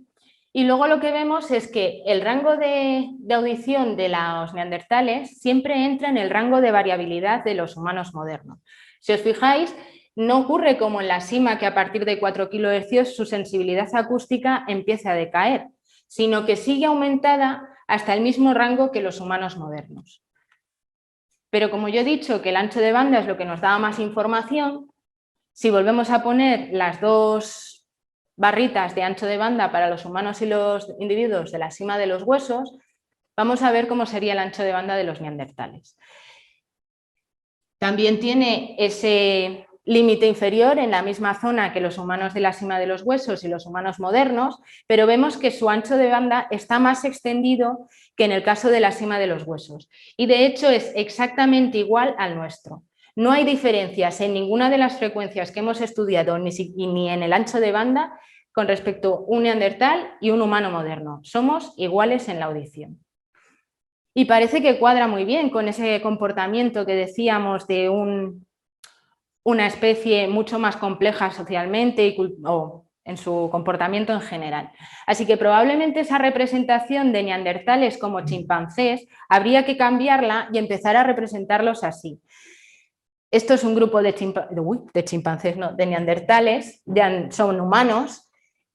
Y luego lo que vemos es que el rango de audición de los neandertales siempre entra en el rango de variabilidad de los humanos modernos. Si os fijáis, no ocurre como en la sima, que a partir de 4 kHz su sensibilidad acústica empieza a decaer, sino que sigue aumentada hasta el mismo rango que los humanos modernos. Pero como yo he dicho que el ancho de banda es lo que nos da más información, si volvemos a poner las 2 barritas de ancho de banda para los humanos y los individuos de la sima de los huesos, vamos a ver cómo sería el ancho de banda de los neandertales. También tiene ese límite inferior en la misma zona que los humanos de la sima de los huesos y los humanos modernos, pero vemos que su ancho de banda está más extendido que en el caso de la sima de los huesos. Y de hecho es exactamente igual al nuestro. No hay diferencias en ninguna de las frecuencias que hemos estudiado, ni en el ancho de banda, con respecto a un neandertal y un humano moderno. Somos iguales en la audición. Y parece que cuadra muy bien con ese comportamiento que decíamos de una especie mucho más compleja socialmente o en su comportamiento en general. Así que probablemente esa representación de neandertales como chimpancés habría que cambiarla y empezar a representarlos así. Esto es un grupo de chimpancés, no, de neandertales, son humanos.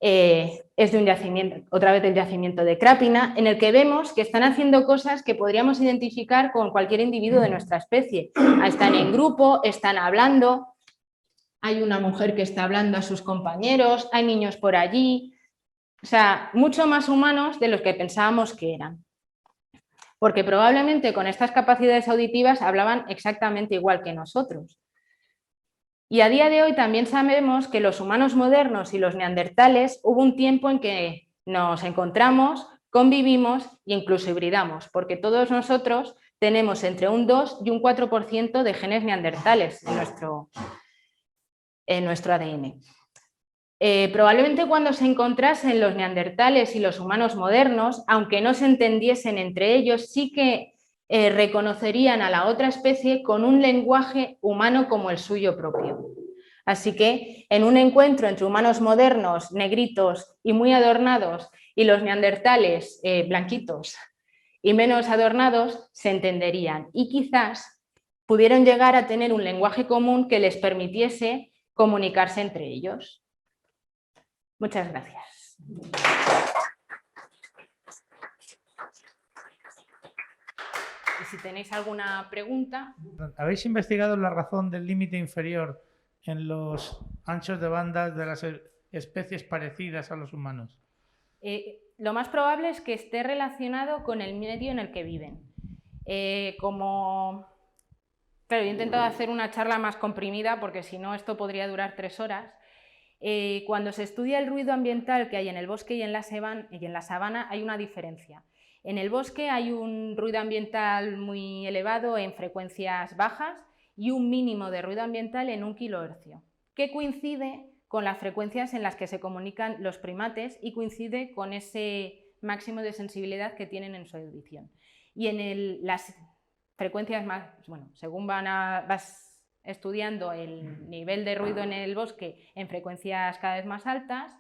Es de un yacimiento, otra vez del yacimiento de Krapina, en el que vemos que están haciendo cosas que podríamos identificar con cualquier individuo de nuestra especie. Están en grupo, están hablando, hay una mujer que está hablando a sus compañeros, hay niños por allí, o sea, mucho más humanos de los que pensábamos que eran. Porque probablemente con estas capacidades auditivas hablaban exactamente igual que nosotros. Y a día de hoy también sabemos que los humanos modernos y los neandertales hubo un tiempo en que nos encontramos, convivimos e incluso hibridamos, porque todos nosotros tenemos entre un 2 y un 4% de genes neandertales en nuestro ADN. Probablemente cuando se encontrasen los neandertales y los humanos modernos, aunque no se entendiesen entre ellos, sí que reconocerían a la otra especie con un lenguaje humano como el suyo propio. Así que en un encuentro entre humanos modernos, negritos y muy adornados, y los neandertales blanquitos y menos adornados, se entenderían y quizás pudieran llegar a tener un lenguaje común que les permitiese comunicarse entre ellos. Muchas gracias. Y si tenéis alguna pregunta... ¿Habéis investigado la razón del límite inferior en los anchos de banda de las especies parecidas a los humanos? Lo más probable es que esté relacionado con el medio en el que viven. Claro, yo he intentado hacer una charla más comprimida porque si no esto podría durar 3 horas. Cuando se estudia el ruido ambiental que hay en el bosque y en la sabana hay una diferencia. En el bosque hay un ruido ambiental muy elevado en frecuencias bajas y un mínimo de ruido ambiental en 1 kHz, que coincide con las frecuencias en las que se comunican los primates y coincide con ese máximo de sensibilidad que tienen en su audición. Y en las frecuencias más, bueno, según vas estudiando el nivel de ruido en el bosque en frecuencias cada vez más altas,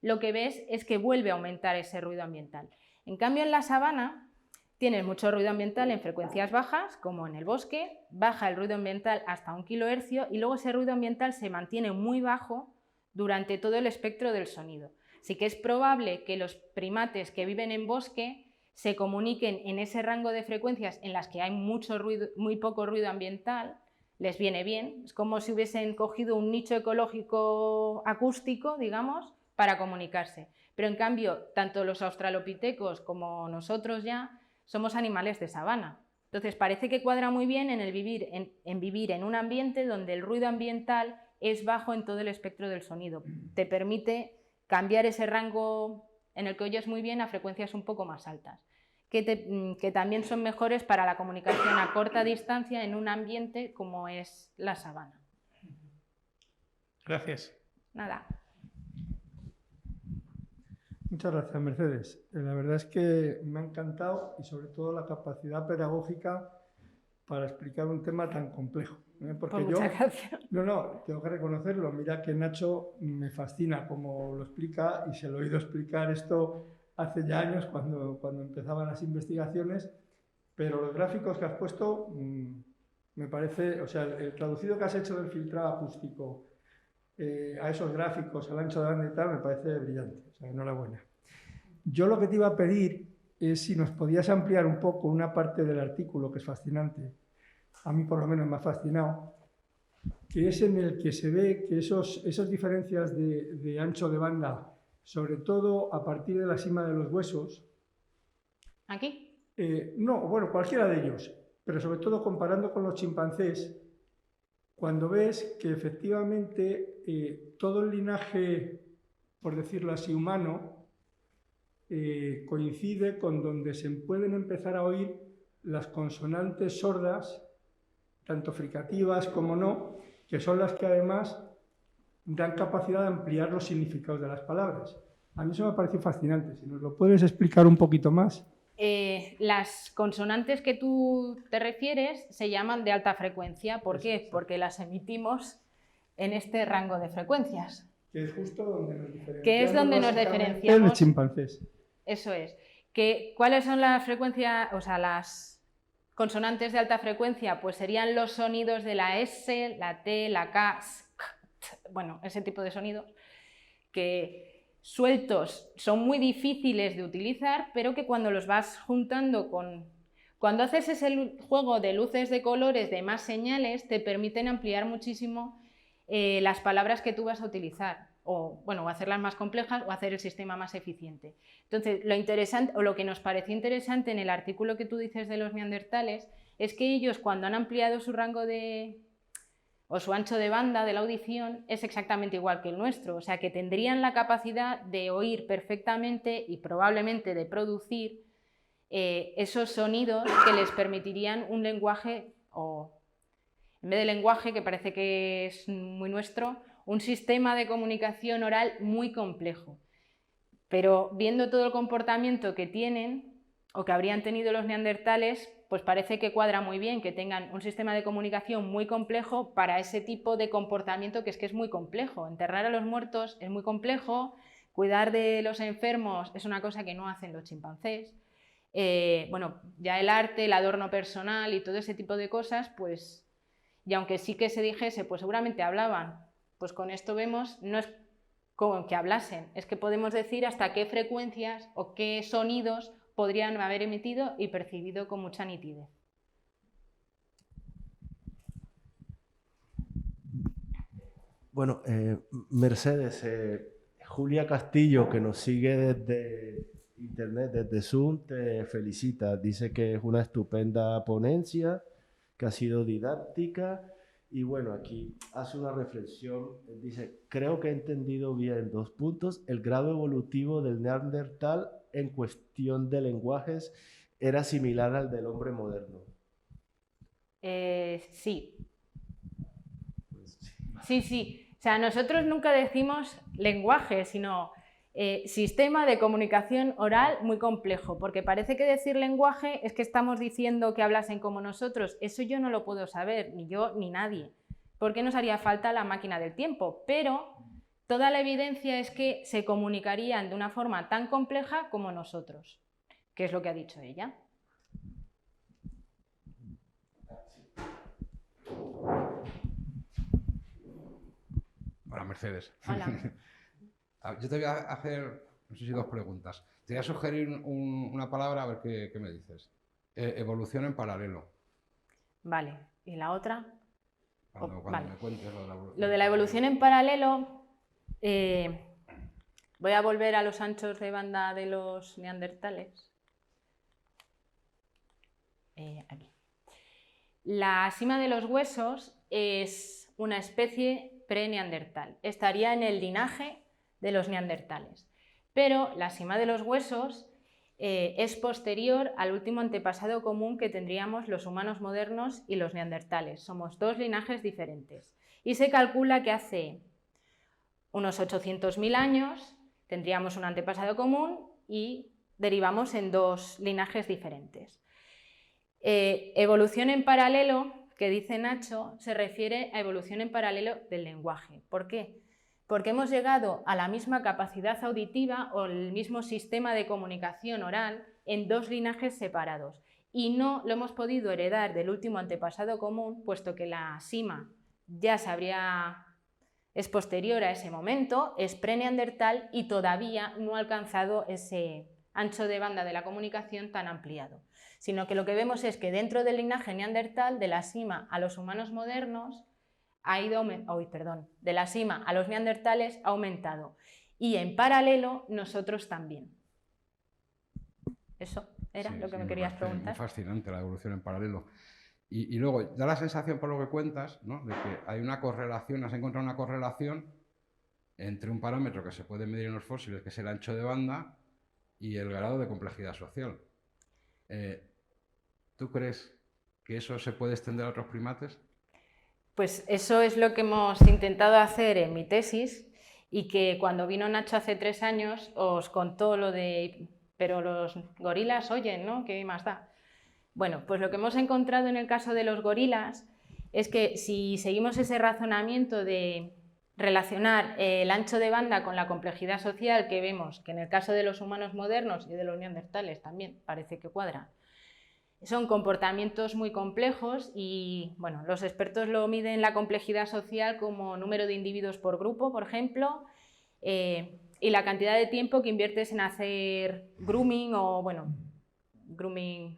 lo que ves es que vuelve a aumentar ese ruido ambiental. En cambio, en la sabana tienes mucho ruido ambiental en frecuencias bajas, como en el bosque, baja el ruido ambiental hasta 1 kHz y luego ese ruido ambiental se mantiene muy bajo durante todo el espectro del sonido. Así que es probable que los primates que viven en bosque se comuniquen en ese rango de frecuencias en las que hay mucho ruido, muy poco ruido ambiental, les viene bien. Es como si hubiesen cogido un nicho ecológico acústico, digamos, para comunicarse. Pero en cambio, tanto los australopitecos como nosotros ya somos animales de sabana. Entonces parece que cuadra muy bien en el vivir en un ambiente donde el ruido ambiental es bajo en todo el espectro del sonido. Te permite cambiar ese rango en el que oyes muy bien a frecuencias un poco más altas, que también son mejores para la comunicación a corta distancia en un ambiente como es la sabana. Gracias. Nada. Muchas gracias, Mercedes. La verdad es que me ha encantado y sobre todo la capacidad pedagógica para explicar un tema tan complejo. Porque Pues muchas gracias. No, tengo que reconocerlo. Mira que Nacho me fascina cómo lo explica y se lo he oído explicar esto hace ya años cuando empezaban las investigaciones, pero los gráficos que has puesto me parece, o sea, el traducido que has hecho del filtrado acústico a esos gráficos, al ancho de banda y tal, me parece brillante. O sea, enhorabuena. Yo lo que te iba a pedir es si nos podías ampliar un poco una parte del artículo que es fascinante, a mí por lo menos me ha fascinado, que es en el que se ve que esas diferencias de ancho de banda, sobre todo a partir de la cima de los huesos... ¿Aquí? No, bueno, cualquiera de ellos, pero sobre todo comparando con los chimpancés, cuando ves que efectivamente todo el linaje, por decirlo así, humano, coincide con donde se pueden empezar a oír las consonantes sordas, tanto fricativas como no, que son las que además dan capacidad de ampliar los significados de las palabras. A mí eso me ha parecido fascinante. Si nos lo puedes explicar un poquito más. Las consonantes que tú te refieres se llaman de alta frecuencia. ¿Por qué? Porque las emitimos en este rango de frecuencias. Que es justo donde nos diferenciamos. Que es donde nos diferenciamos. De los chimpancés. Eso es. ¿Cuáles son las frecuencias, o sea, las consonantes de alta frecuencia? Pues serían los sonidos de la S, la T, la K, bueno, ese tipo de sonidos que sueltos son muy difíciles de utilizar, pero que cuando los vas juntando cuando haces ese juego de luces, de colores, de más señales, te permiten ampliar muchísimo las palabras que tú vas a utilizar, o bueno, hacerlas más complejas o hacer el sistema más eficiente. Entonces, lo interesante, o lo que nos pareció interesante en el artículo que tú dices de los neandertales, es que ellos, cuando han ampliado su rango o su ancho de banda de la audición, es exactamente igual que el nuestro, o sea que tendrían la capacidad de oír perfectamente y probablemente de producir esos sonidos que les permitirían un lenguaje, o en vez de lenguaje, que parece que es muy nuestro, un sistema de comunicación oral muy complejo. Pero viendo todo el comportamiento que tienen, o que habrían tenido los neandertales, pues parece que cuadra muy bien que tengan un sistema de comunicación muy complejo para ese tipo de comportamiento que es muy complejo. Enterrar a los muertos es muy complejo, cuidar de los enfermos es una cosa que no hacen los chimpancés. Bueno, ya el arte, el adorno personal y todo ese tipo de cosas, pues, y aunque sí que se dijese, pues seguramente hablaban, pues con esto vemos, no es como que hablasen, es que podemos decir hasta qué frecuencias o qué sonidos podrían haber emitido y percibido con mucha nitidez. Bueno, Mercedes, Julia Castillo, que nos sigue desde internet, desde Zoom, te felicita. Dice que es una estupenda ponencia, que ha sido didáctica. Y bueno, aquí hace una reflexión. Dice, creo que he entendido bien 2 puntos. El grado evolutivo del Neandertal en cuestión de lenguajes era similar al del hombre moderno. Sí. Sí. O sea, nosotros nunca decimos lenguaje, sino sistema de comunicación oral muy complejo, porque parece que decir lenguaje es que estamos diciendo que hablasen como nosotros. Eso yo no lo puedo saber, ni yo ni nadie, porque nos haría falta la máquina del tiempo, pero toda la evidencia es que se comunicarían de una forma tan compleja como nosotros, que es lo que ha dicho ella. Hola, Mercedes. Hola. Yo te voy a hacer No sé si 2 preguntas. Te voy a sugerir una palabra, a ver qué me dices. Evolución en paralelo. Vale, ¿y la otra? Cuando vale. me cuentes lo de la evolución. Lo de la evolución en paralelo, voy a volver a los anchos de banda de los neandertales. Aquí. La sima de los huesos es una especie pre-neandertal. Estaría en el linaje de los neandertales. Pero la sima de los huesos es posterior al último antepasado común que tendríamos los humanos modernos y los neandertales. Somos 2 linajes diferentes. Y se calcula que hace unos 800.000 años tendríamos un antepasado común y derivamos en 2 linajes diferentes. Evolución en paralelo, que dice Nacho, se refiere a evolución en paralelo del lenguaje. ¿Por qué? Porque hemos llegado a la misma capacidad auditiva o el mismo sistema de comunicación oral en 2 linajes separados y no lo hemos podido heredar del último antepasado común, puesto que la sima ya es posterior a ese momento, es pre-neandertal y todavía no ha alcanzado ese ancho de banda de la comunicación tan ampliado, sino que lo que vemos es que dentro del linaje neandertal, de la sima a los humanos modernos, de la sima a los neandertales ha aumentado y en paralelo nosotros también. Eso era lo que me querías preguntar. Es fascinante la evolución en paralelo. Y luego, da la sensación por lo que cuentas, ¿no?, de que hay una correlación, has encontrado una correlación entre un parámetro que se puede medir en los fósiles, que es el ancho de banda, y el grado de complejidad social. ¿Tú crees que eso se puede extender a otros primates? Pues eso es lo que hemos intentado hacer en mi tesis y que cuando vino Nacho hace 3 años os contó lo de pero los gorilas oyen, ¿no? ¿Qué más da? Bueno, pues lo que hemos encontrado en el caso de los gorilas es que si seguimos ese razonamiento de relacionar el ancho de banda con la complejidad social que vemos, que en el caso de los humanos modernos y de los neandertales también parece que cuadra, son comportamientos muy complejos y bueno, los expertos lo miden la complejidad social como número de individuos por grupo, por ejemplo, y la cantidad de tiempo que inviertes en hacer grooming o, bueno, grooming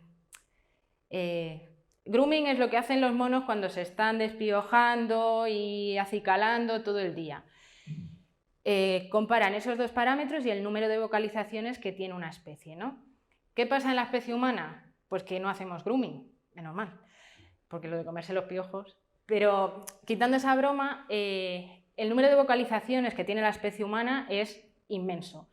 es lo que hacen los monos cuando se están despiojando y acicalando todo el día. Comparan esos 2 parámetros y el número de vocalizaciones que tiene una especie, ¿no? ¿Qué pasa en la especie humana? Pues que no hacemos grooming, menos mal, porque lo de comerse los piojos. Pero quitando esa broma, el número de vocalizaciones que tiene la especie humana es inmenso.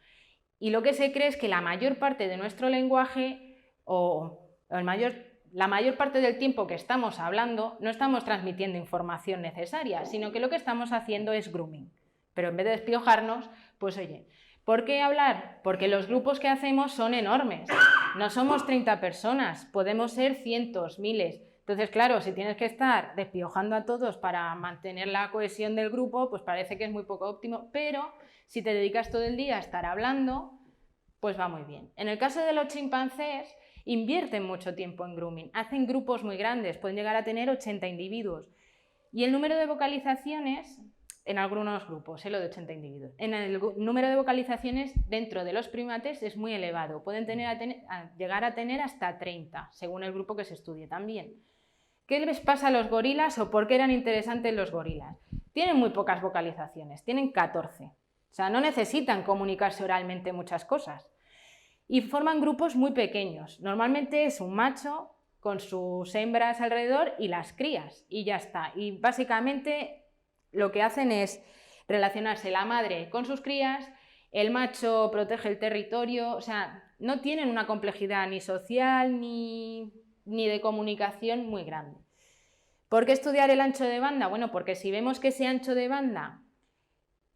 Y lo que se cree es que la mayor parte de nuestro lenguaje, la mayor parte del tiempo que estamos hablando, no estamos transmitiendo información necesaria, sino que lo que estamos haciendo es grooming. Pero en vez de despiojarnos, pues oye, ¿por qué hablar? Porque los grupos que hacemos son enormes. No somos 30 personas, podemos ser cientos, miles. Entonces, claro, si tienes que estar despiojando a todos para mantener la cohesión del grupo, pues parece que es muy poco óptimo, pero si te dedicas todo el día a estar hablando, pues va muy bien. En el caso de los chimpancés, invierten mucho tiempo en grooming, hacen grupos muy grandes, pueden llegar a tener 80 individuos. Y el número de vocalizaciones, en algunos grupos, lo de 80 individuos, en el número de vocalizaciones dentro de los primates es muy elevado, pueden llegar a tener hasta 30, según el grupo que se estudie también. ¿Qué les pasa a los gorilas o por qué eran interesantes los gorilas? Tienen muy pocas vocalizaciones, tienen 14, o sea, no necesitan comunicarse oralmente muchas cosas. Y forman grupos muy pequeños, normalmente es un macho con sus hembras alrededor y las crías, y ya está. Y básicamente lo que hacen es relacionarse la madre con sus crías, el macho protege el territorio, o sea, no tienen una complejidad ni social ni de comunicación muy grande. ¿Por qué estudiar el ancho de banda? Bueno, porque si vemos que ese ancho de banda,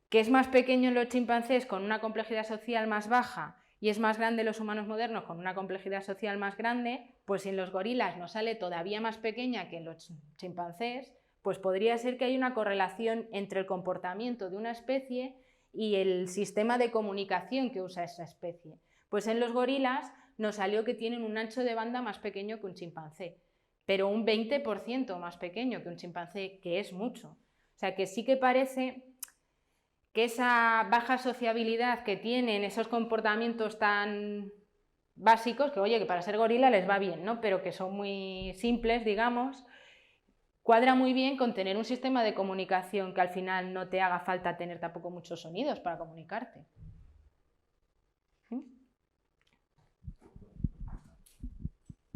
que es más pequeño en los chimpancés con una complejidad social más baja y es más grande en los humanos modernos con una complejidad social más grande, pues si en los gorilas nos sale todavía más pequeña que en los chimpancés, pues podría ser que hay una correlación entre el comportamiento de una especie y el sistema de comunicación que usa esa especie. Pues en los gorilas nos salió que tienen un ancho de banda más pequeño que un chimpancé, pero un 20% más pequeño que un chimpancé, que es mucho. O sea que sí que parece que esa baja sociabilidad que tienen, esos comportamientos tan básicos, que oye, que para ser gorila les va bien, ¿no? Pero que son muy simples, digamos, cuadra muy bien con tener un sistema de comunicación que al final no te haga falta tener tampoco muchos sonidos para comunicarte.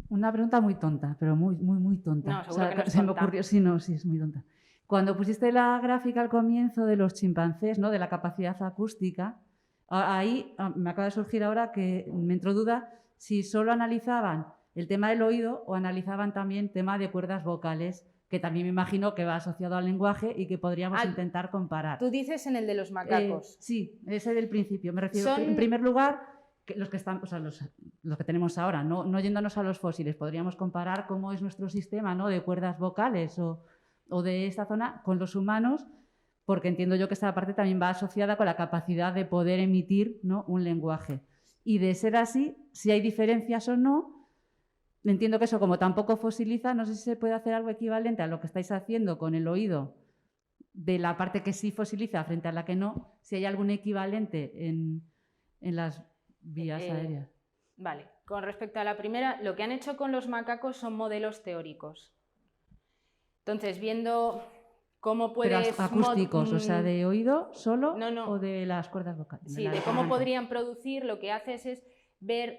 Una pregunta muy tonta, pero muy tonta. No, seguro que no es se me tonta. ocurrió, sí, no, sí, es muy tonta. Cuando pusiste la gráfica al comienzo de los chimpancés, ¿no? De la capacidad acústica, ahí me acaba de surgir ahora que me entró duda si solo analizaban el tema del oído o analizaban también tema de cuerdas vocales, que también me imagino que va asociado al lenguaje y que podríamos intentar comparar. Tú dices en el de los macacos. Sí, ese del principio. Me refiero, Son... en primer lugar, que los que están, o sea, los que tenemos ahora, no yéndonos a los fósiles, podríamos comparar cómo es nuestro sistema, ¿no? De cuerdas vocales o de esta zona con los humanos, porque entiendo yo que esta parte también va asociada con la capacidad de poder emitir, ¿no? Un lenguaje. Y de ser así, si hay diferencias o no, entiendo que eso como tampoco fosiliza, no sé si se puede hacer algo equivalente a lo que estáis haciendo con el oído, de la parte que sí fosiliza frente a la que no, si hay algún equivalente en las vías aéreas. Vale, con respecto a la primera, lo que han hecho con los macacos son modelos teóricos. Entonces, viendo cómo puedes... Pero acústicos, o sea, de oído solo no. O de las cuerdas vocales. Sí, de cómo podrían producir, lo que haces es ver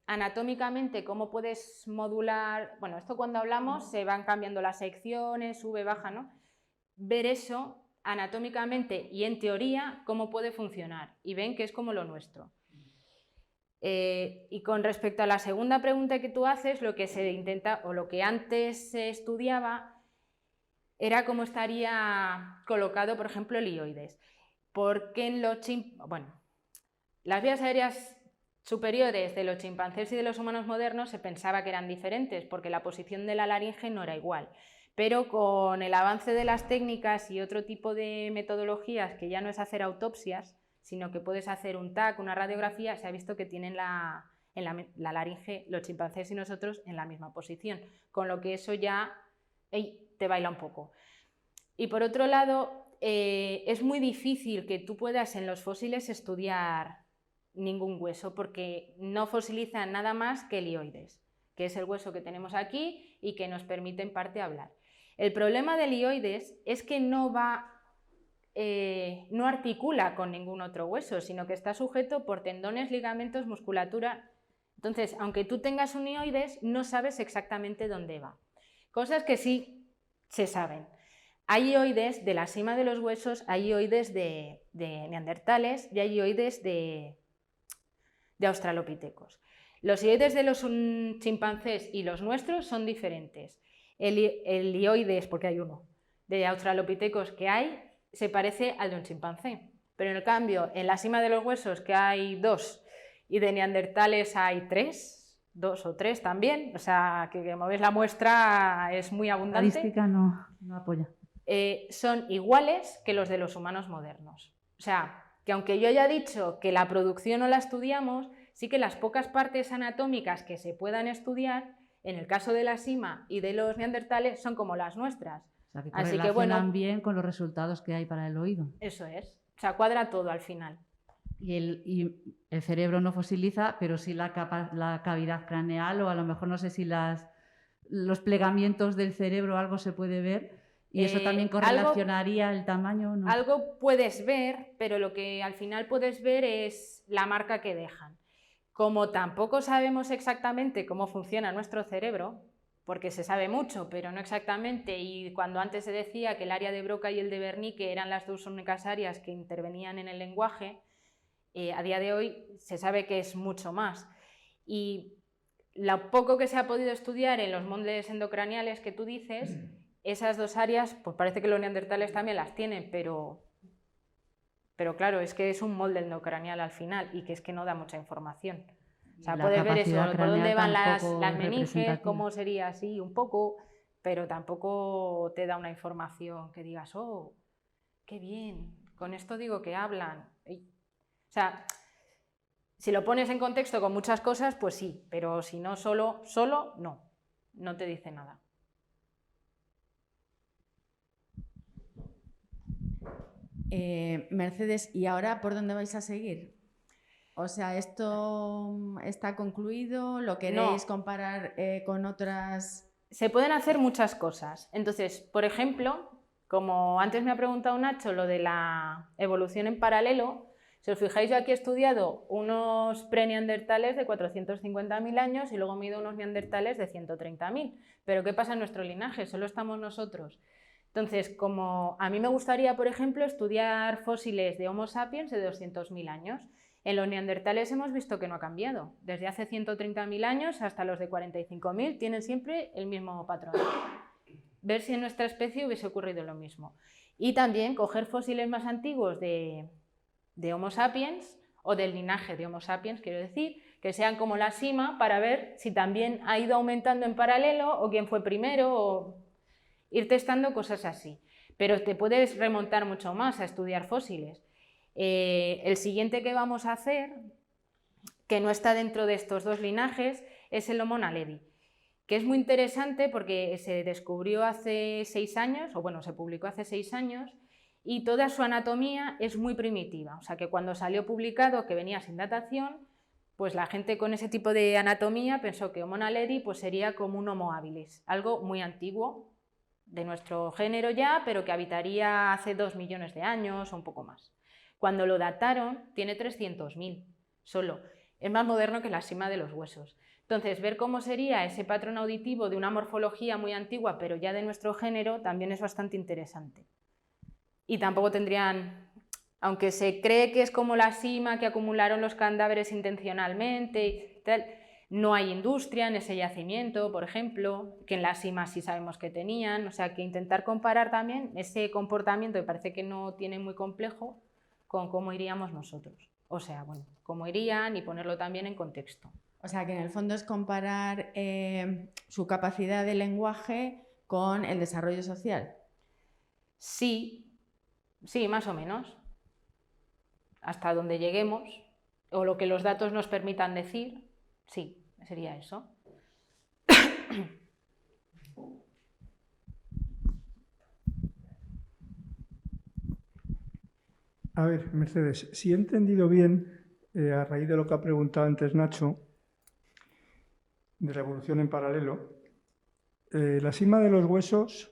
anatómicamente cómo puedes modular... Bueno, esto cuando hablamos se van cambiando las secciones, sube, baja, ¿no? Ver eso anatómicamente y en teoría cómo puede funcionar y ven que es como lo nuestro. Y con respecto a la segunda pregunta que tú haces, lo que se intenta o lo que antes se estudiaba era cómo estaría colocado, por ejemplo, el hioides. Porque en los las vías aéreas superiores de los chimpancés y de los humanos modernos se pensaba que eran diferentes porque la posición de la laringe no era igual. Pero con el avance de las técnicas y otro tipo de metodologías, que ya no es hacer autopsias, sino que puedes hacer un TAC, una radiografía, se ha visto que tienen la laringe, los chimpancés y nosotros, en la misma posición, con lo que eso ya te baila un poco. Y por otro lado, es muy difícil que tú puedas en los fósiles estudiar ningún hueso, porque no fosilizan nada más que el hioides, que es el hueso que tenemos aquí y que nos permite en parte hablar. El problema del hioides es que no articula con ningún otro hueso, sino que está sujeto por tendones, ligamentos, musculatura. Entonces, aunque tú tengas un hioides, no sabes exactamente dónde va. Cosas que sí se saben. Hay hioides de la cima de los huesos, hay hioides de neandertales y hay hioides de australopitecos. Los hioides de los chimpancés y los nuestros son diferentes. El hioides, porque hay uno, de australopitecos que hay, se parece al de un chimpancé. Pero en el cambio, en la cima de los huesos, que hay 2, y de neandertales hay 3, 2 o 3 también, o sea, que como ves la muestra es muy abundante. La estadística no apoya. Son iguales que los de los humanos modernos. O sea, que aunque yo haya dicho que la producción no la estudiamos, sí que las pocas partes anatómicas que se puedan estudiar, en el caso de la sima y de los neandertales, son como las nuestras. O sea, que así que bueno, bien con los resultados que hay para el oído. Eso es. O sea, cuadra todo al final. Y el cerebro no fosiliza, pero sí la cavidad craneal, o a lo mejor no sé si los plegamientos del cerebro, algo se puede ver. ¿Y eso también correlacionaría el tamaño? ¿No? Algo puedes ver, pero lo que al final puedes ver es la marca que dejan. Como tampoco sabemos exactamente cómo funciona nuestro cerebro, porque se sabe mucho, pero no exactamente, y cuando antes se decía que el área de Broca y el de Wernicke eran las dos únicas áreas que intervenían en el lenguaje, a día de hoy se sabe que es mucho más. Y lo poco que se ha podido estudiar en los moldes endocraniales que tú dices, esas dos áreas, pues parece que los neandertales también las tienen, pero claro, es que es un molde endocranial al final y que es que no da mucha información. O sea, puedes ver eso, por dónde van las meninges, cómo sería así un poco, pero tampoco te da una información que digas, oh, qué bien, con esto digo que hablan. O sea, si lo pones en contexto con muchas cosas, pues sí, pero si no solo no te dice nada. Mercedes, ¿y ahora por dónde vais a seguir? O sea, ¿esto está concluido? ¿Lo queréis comparar con otras? Se pueden hacer muchas cosas. Entonces, por ejemplo, como antes me ha preguntado Nacho lo de la evolución en paralelo, si os fijáis, yo aquí he estudiado unos pre-neandertales de 450.000 años y luego me he ido a unos neandertales de 130.000. Pero ¿qué pasa en nuestro linaje? Solo estamos nosotros. Entonces, como a mí me gustaría, por ejemplo, estudiar fósiles de Homo sapiens de 200.000 años. En los neandertales hemos visto que no ha cambiado. Desde hace 130.000 años hasta los de 45.000 tienen siempre el mismo patrón. Ver si en nuestra especie hubiese ocurrido lo mismo. Y también coger fósiles más antiguos de Homo sapiens, o del linaje de Homo sapiens, quiero decir, que sean como la cima, para ver si también ha ido aumentando en paralelo, o quién fue primero, o ir testando cosas así. Pero te puedes remontar mucho más a estudiar fósiles. El siguiente que vamos a hacer, que no está dentro de estos dos linajes, es el Homo naledi, que es muy interesante porque se descubrió hace 6 años, o bueno, se publicó hace 6 años, y toda su anatomía es muy primitiva. O sea que cuando salió publicado que venía sin datación, pues la gente con ese tipo de anatomía pensó que Homo naledi pues sería como un Homo habilis, algo muy antiguo, de nuestro género ya, pero que habitaría hace 2 millones de años o un poco más. Cuando lo dataron, tiene 300.000 solo. Es más moderno que la cima de los huesos. Entonces, ver cómo sería ese patrón auditivo de una morfología muy antigua, pero ya de nuestro género, también es bastante interesante. Y tampoco tendrían, aunque se cree que es como la cima que acumularon los cadáveres intencionalmente y tal, no hay industria en ese yacimiento, por ejemplo, que en la cima sí sabemos que tenían. O sea, que intentar comparar también ese comportamiento, que parece que no tiene muy complejo, con cómo iríamos nosotros. O sea, bueno, cómo irían y ponerlo también en contexto. O sea, que en el fondo es comparar su capacidad de lenguaje con el desarrollo social. Sí, más o menos. Hasta donde lleguemos, o lo que los datos nos permitan decir, sí, sería eso. A ver, Mercedes, si he entendido bien, a raíz de lo que ha preguntado antes Nacho, de la evolución en paralelo, la cima de los huesos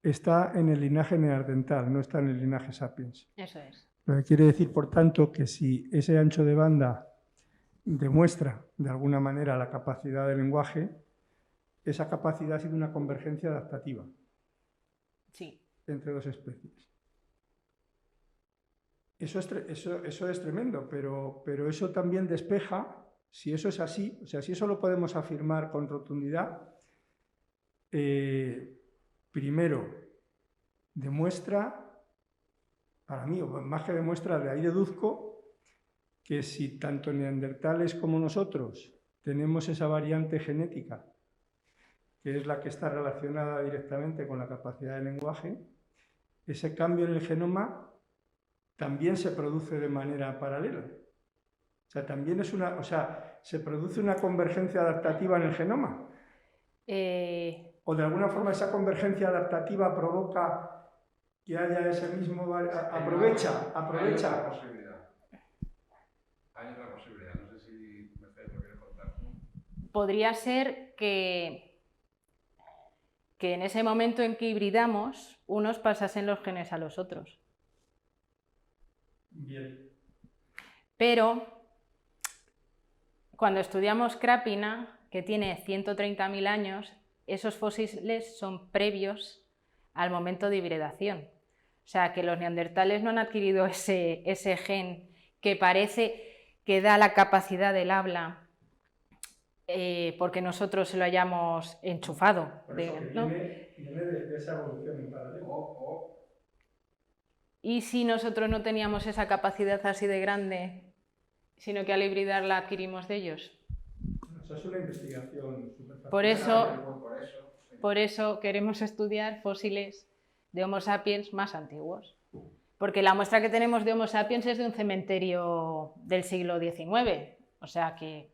está en el linaje neandertal, no está en el linaje sapiens. Eso es. Lo que quiere decir, por tanto, que si ese ancho de banda demuestra de alguna manera la capacidad del lenguaje, esa capacidad ha sido una convergencia adaptativa entre dos especies. Eso es tremendo, pero eso también despeja, si eso es así, o sea, si eso lo podemos afirmar con rotundidad, primero, demuestra, para mí, o más que demuestra, de ahí deduzco que si tanto neandertales como nosotros tenemos esa variante genética, que es la que está relacionada directamente con la capacidad de lenguaje, ese cambio en el genoma también se produce de manera paralela. O sea, también es se produce una convergencia adaptativa en el genoma. O de alguna forma esa convergencia adaptativa provoca que haya ese mismo... Aprovecha. Hay otra posibilidad. No sé si Mercedes lo quiere contar. Podría ser que en ese momento en que hibridamos, unos pasasen los genes a los otros. Bien. Pero cuando estudiamos Crápina, que tiene 130.000 años, esos fósiles son previos al momento de hibridación. O sea, que los neandertales no han adquirido ese gen que parece que da la capacidad del habla porque nosotros se lo hayamos enchufado. ¿No? Viene de esa evolución en paralelo. ¿Y si nosotros no teníamos esa capacidad así de grande, sino que al hibridar la adquirimos de ellos? Eso es una investigación súper fácil. Por eso queremos estudiar fósiles de Homo sapiens más antiguos. Porque la muestra que tenemos de Homo sapiens es de un cementerio del siglo XIX. O sea que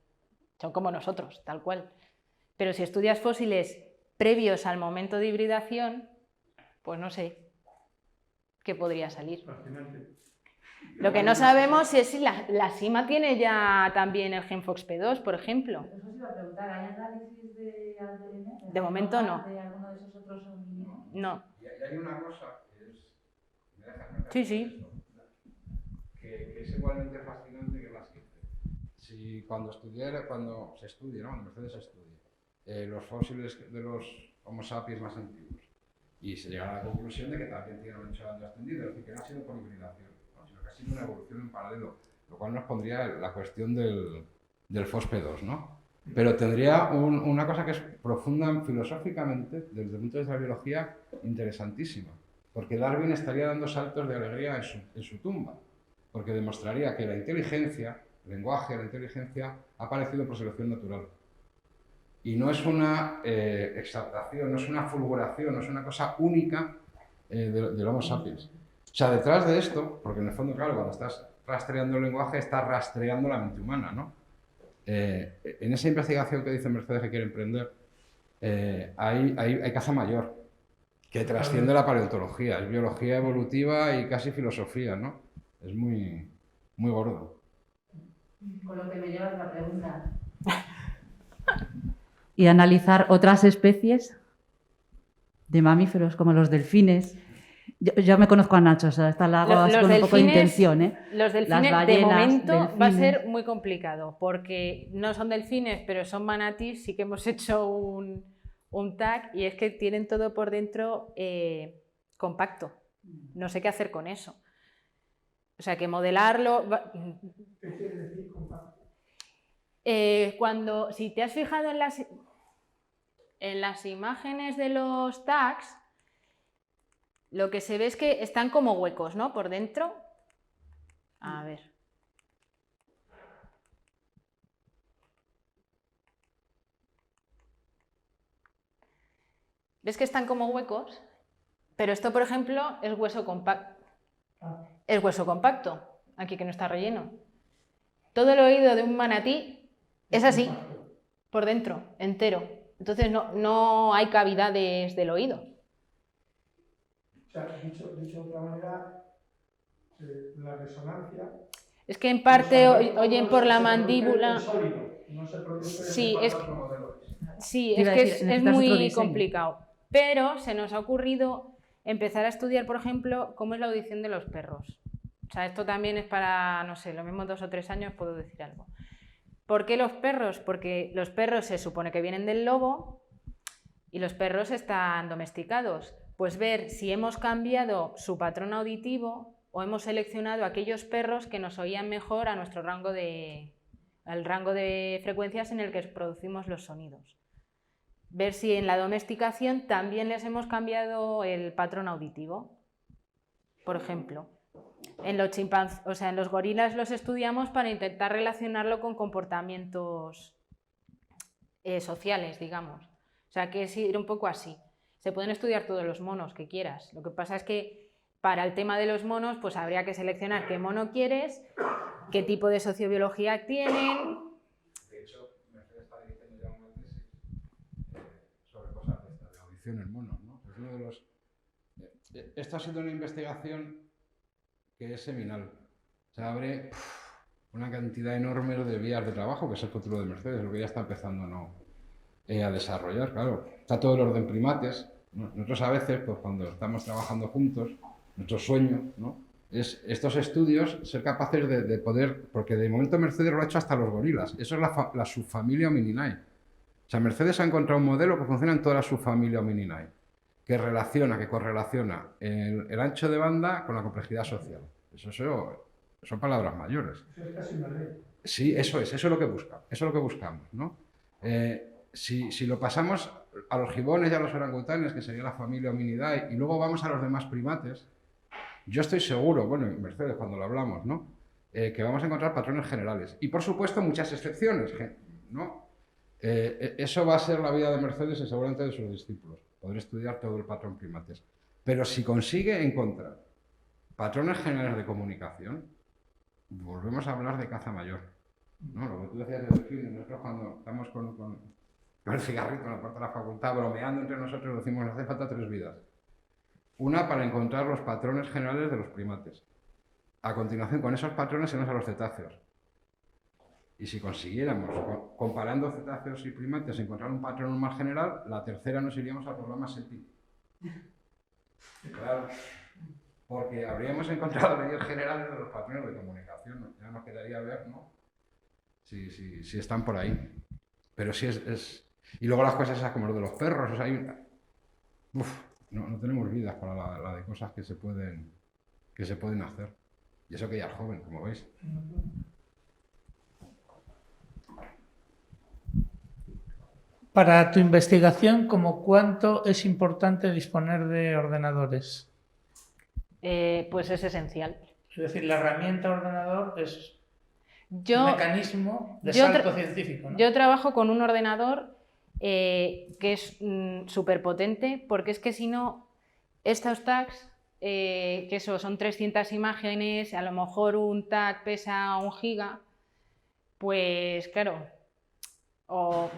son como nosotros, tal cual. Pero si estudias fósiles previos al momento de hibridación, pues no sé. que podría salir. Fascinante. Lo que no sabemos es si la SIMA tiene ya también el gen FOXP2, por ejemplo. Eso os iba a preguntar, ¿hay análisis de ADN? De momento no. ¿De alguno de esos otros homínidos? No. Y hay una cosa que es... Sí, sí. Que es igualmente fascinante que la siguiente. Si cuando se estudie, ¿no? Cuando Mercedes estudie los fósiles de los Homo sapiens más antiguos y se llega a la conclusión de que también tienen un ancho de banda extendido, es decir, que no ha sido por hibridación, ¿no? Sino que ha sido una evolución en paralelo, lo cual nos pondría la cuestión del FOSP2, ¿no? Pero tendría una cosa que es profunda filosóficamente, desde el punto de vista de la biología, interesantísima, porque Darwin estaría dando saltos de alegría en su tumba, porque demostraría que la inteligencia, el lenguaje, la inteligencia, ha aparecido por selección natural. Y no es una exaltación, no es una fulguración, no es una cosa única del Homo sapiens. O sea, detrás de esto, porque en el fondo, claro, cuando estás rastreando el lenguaje, estás rastreando la mente humana, ¿no? En esa investigación que dice Mercedes que quiere emprender, hay caza mayor, que trasciende la paleontología, es biología evolutiva y casi filosofía, ¿no? Es muy, muy gordo. Con lo que me lleva a la pregunta. Y analizar otras especies de mamíferos, como los delfines. Yo me conozco a Nacho, o sea, esta la hago con un poco de intención, ¿eh? Los delfines, de momento, va a ser muy complicado, porque no son delfines, pero son manatís. Sí que hemos hecho un tag y es que tienen todo por dentro compacto. No sé qué hacer con eso. O sea, que modelarlo... ¿Qué quiere decir compacto? Si te has fijado en las imágenes de los tags, lo que se ve es que están como huecos, ¿no? Por dentro. A ver. ¿Ves que están como huecos? Pero esto, por ejemplo, es hueso compacto. Es hueso compacto, aquí que no está relleno. Todo el oído de un manatí es así, por dentro, entero. Entonces no hay cavidades del oído. O sea, dicho de otra manera, la resonancia... Es que en parte oyen por la mandíbula... Sólido, no se produce... Sí, es que es muy complicado. Pero se nos ha ocurrido empezar a estudiar, por ejemplo, cómo es la audición de los perros. O sea, esto también es para, no sé, lo mismo 2 o 3 años puedo decir algo. ¿Por qué los perros? Porque los perros se supone que vienen del lobo y los perros están domesticados. Pues ver si hemos cambiado su patrón auditivo o hemos seleccionado aquellos perros que nos oían mejor a nuestro rango de frecuencias en el que producimos los sonidos. Ver si en la domesticación también les hemos cambiado el patrón auditivo. Por ejemplo, en los chimpancés, o sea, en los gorilas los estudiamos para intentar relacionarlo con comportamientos sociales, digamos. O sea, que es ir un poco así. Se pueden estudiar todos los monos que quieras. Lo que pasa es que para el tema de los monos, pues habría que seleccionar qué mono quieres, qué tipo de sociobiología tienen. De hecho, Mercedes está diciendo ya una tesis sobre cosas de audición en monos, ¿no? Es uno de los... Esto ha sido una investigación que es seminal. Se abre una cantidad enorme de vías de trabajo, que es el futuro de Mercedes, lo que ya está empezando a desarrollar, claro. Está todo el orden primates. Nosotros a veces, pues cuando estamos trabajando juntos, nuestro sueño, ¿no?, es estos estudios, ser capaces de poder, porque de momento Mercedes lo ha hecho hasta los gorilas. Eso es la subfamilia Homininae. O sea, Mercedes ha encontrado un modelo que funciona en toda la subfamilia Homininae, que correlaciona el ancho de banda con la complejidad social. Eso son palabras mayores. Eso es casi una ley. Sí, eso es lo que buscamos, ¿no? Si lo pasamos a los gibones y a los orangutanes, que sería la familia Hominidae, y luego vamos a los demás primates, yo estoy seguro, bueno, Mercedes cuando lo hablamos, ¿no?, que vamos a encontrar patrones generales. Y por supuesto muchas excepciones, ¿no? Eso va a ser la vida de Mercedes y seguramente de sus discípulos, poder estudiar todo el patrón primates. Pero si consigue encontrar patrones generales de comunicación, volvemos a hablar de caza mayor, ¿no? Lo que tú decías de delfines, nosotros cuando estamos con el cigarrito en la puerta de la facultad, bromeando entre nosotros, decimos, nos hace falta 3 vidas. Una para encontrar los patrones generales de los primates. A continuación, con esos patrones irnos a los cetáceos. Y si consiguiéramos, comparando cetáceos y primates, encontrar un patrón más general, la tercera nos iríamos al programa SETI. Claro, porque habríamos encontrado leyes generales de los patrones de comunicación, ¿no? Ya nos quedaría ver, ¿no? Si están por ahí. Pero sí es... Y luego las cosas esas como lo de los perros, o sea, no tenemos vidas para la de cosas que se pueden hacer. Y eso que ya es joven, como veis. Para tu investigación, ¿cómo cuánto es importante disponer de ordenadores? Pues es esencial. Es decir, la herramienta ordenador es un mecanismo de yo salto científico, ¿no? Yo trabajo con un ordenador que es súper potente, porque es que si no, estos tags, que eso son 300 imágenes, a lo mejor un tag pesa 1 giga, pues claro, o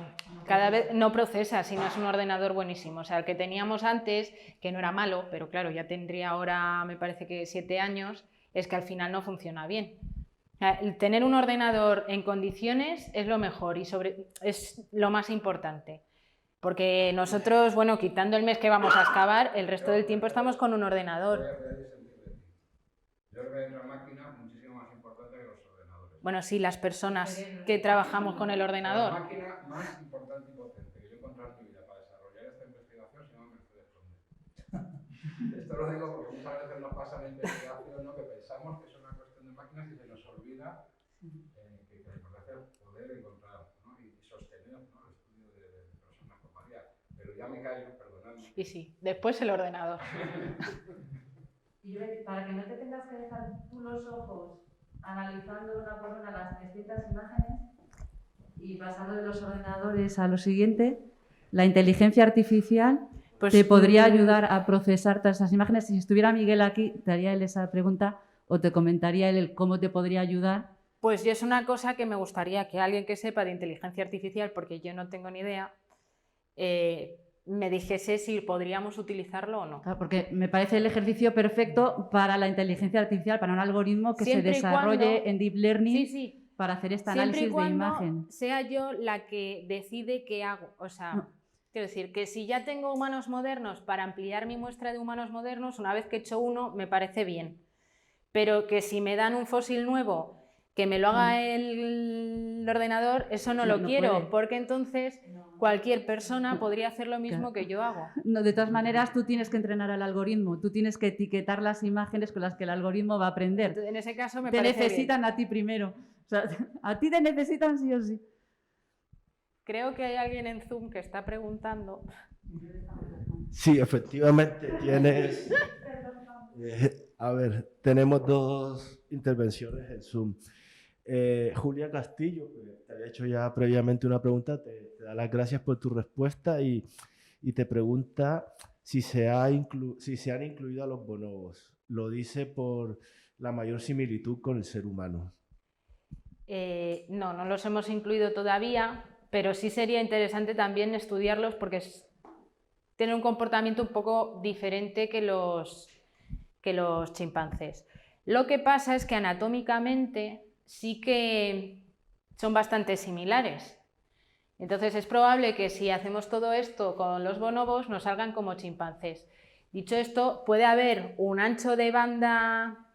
cada vez no procesa si no es un ordenador buenísimo. O sea, el que teníamos antes, que no era malo, pero claro, ya tendría ahora, me parece que 7 años, es que al final no funciona bien. O sea, el tener un ordenador en condiciones es lo mejor y es lo más importante. Porque nosotros, bueno, quitando el mes que vamos a excavar, el resto del tiempo estamos con un ordenador. Yo creo que hay una máquina muchísimo más importante que los ordenadores. Bueno, sí, las personas que trabajamos con el ordenador. La máquina más importante y potente que yo he encontrado en mi vida para desarrollar esta investigación se llama Mercedes Conde. Esto lo digo porque muchas veces nos pasa en la investigación, ¿no? Que pensamos que es una cuestión de máquinas y se nos olvida que nos hace poder encontrar, ¿no? y sostener, ¿no? el estudio de personas con María. Pero ya me callo, perdonadme. Y sí, después el ordenador. Y para que no te tengas que dejar tú los ojos analizando una por una las 300 imágenes y pasando de los ordenadores a lo siguiente, la inteligencia artificial te podría ayudar a procesar todas esas imágenes. Si estuviera Miguel aquí, te haría él esa pregunta o te comentaría él cómo te podría ayudar. Pues yo es una cosa que me gustaría que alguien que sepa de inteligencia artificial, porque yo no tengo ni idea, me dijese si podríamos utilizarlo o no. Claro, porque me parece el ejercicio perfecto para la inteligencia artificial, para un algoritmo que se desarrolle en Deep Learning para hacer este análisis de imagen. Sea yo la que decide qué hago. O sea, quiero decir que si ya tengo humanos modernos para ampliar mi muestra de humanos modernos, una vez que he hecho uno, me parece bien. Pero que si me dan un fósil nuevo, que me lo haga el ordenador, eso no lo quiero, puede. Porque entonces cualquier persona podría hacer lo mismo que yo hago. No, de todas maneras, tú tienes que entrenar al algoritmo, tú tienes que etiquetar las imágenes con las que el algoritmo va a aprender. Entonces, en ese caso me te parece necesitan bien. A ti primero. O sea, a ti te necesitan sí o sí. Creo que hay alguien en Zoom que está preguntando. Sí, efectivamente tienes... a ver, tenemos 2 intervenciones en Zoom. Julia Castillo, que te había hecho ya previamente una pregunta, te da las gracias por tu respuesta y te pregunta si se han incluido a los bonobos. Lo dice por la mayor similitud con el ser humano. No los hemos incluido todavía, pero sí sería interesante también estudiarlos porque tienen un comportamiento un poco diferente que los chimpancés. Lo que pasa es que anatómicamente sí que son bastante similares. Entonces es probable que si hacemos todo esto con los bonobos nos salgan como chimpancés. Dicho esto, puede haber un ancho de banda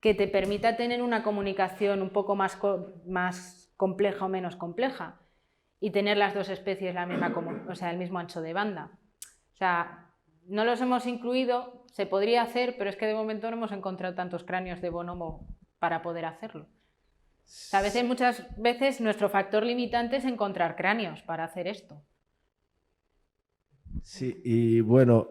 que te permita tener una comunicación un poco más compleja o menos compleja y tener las dos especies el mismo ancho de banda. O sea, no los hemos incluido, se podría hacer, pero es que de momento no hemos encontrado tantos cráneos de bonobo para poder hacerlo. A veces, muchas veces nuestro factor limitante es encontrar cráneos para hacer esto. Sí, y bueno,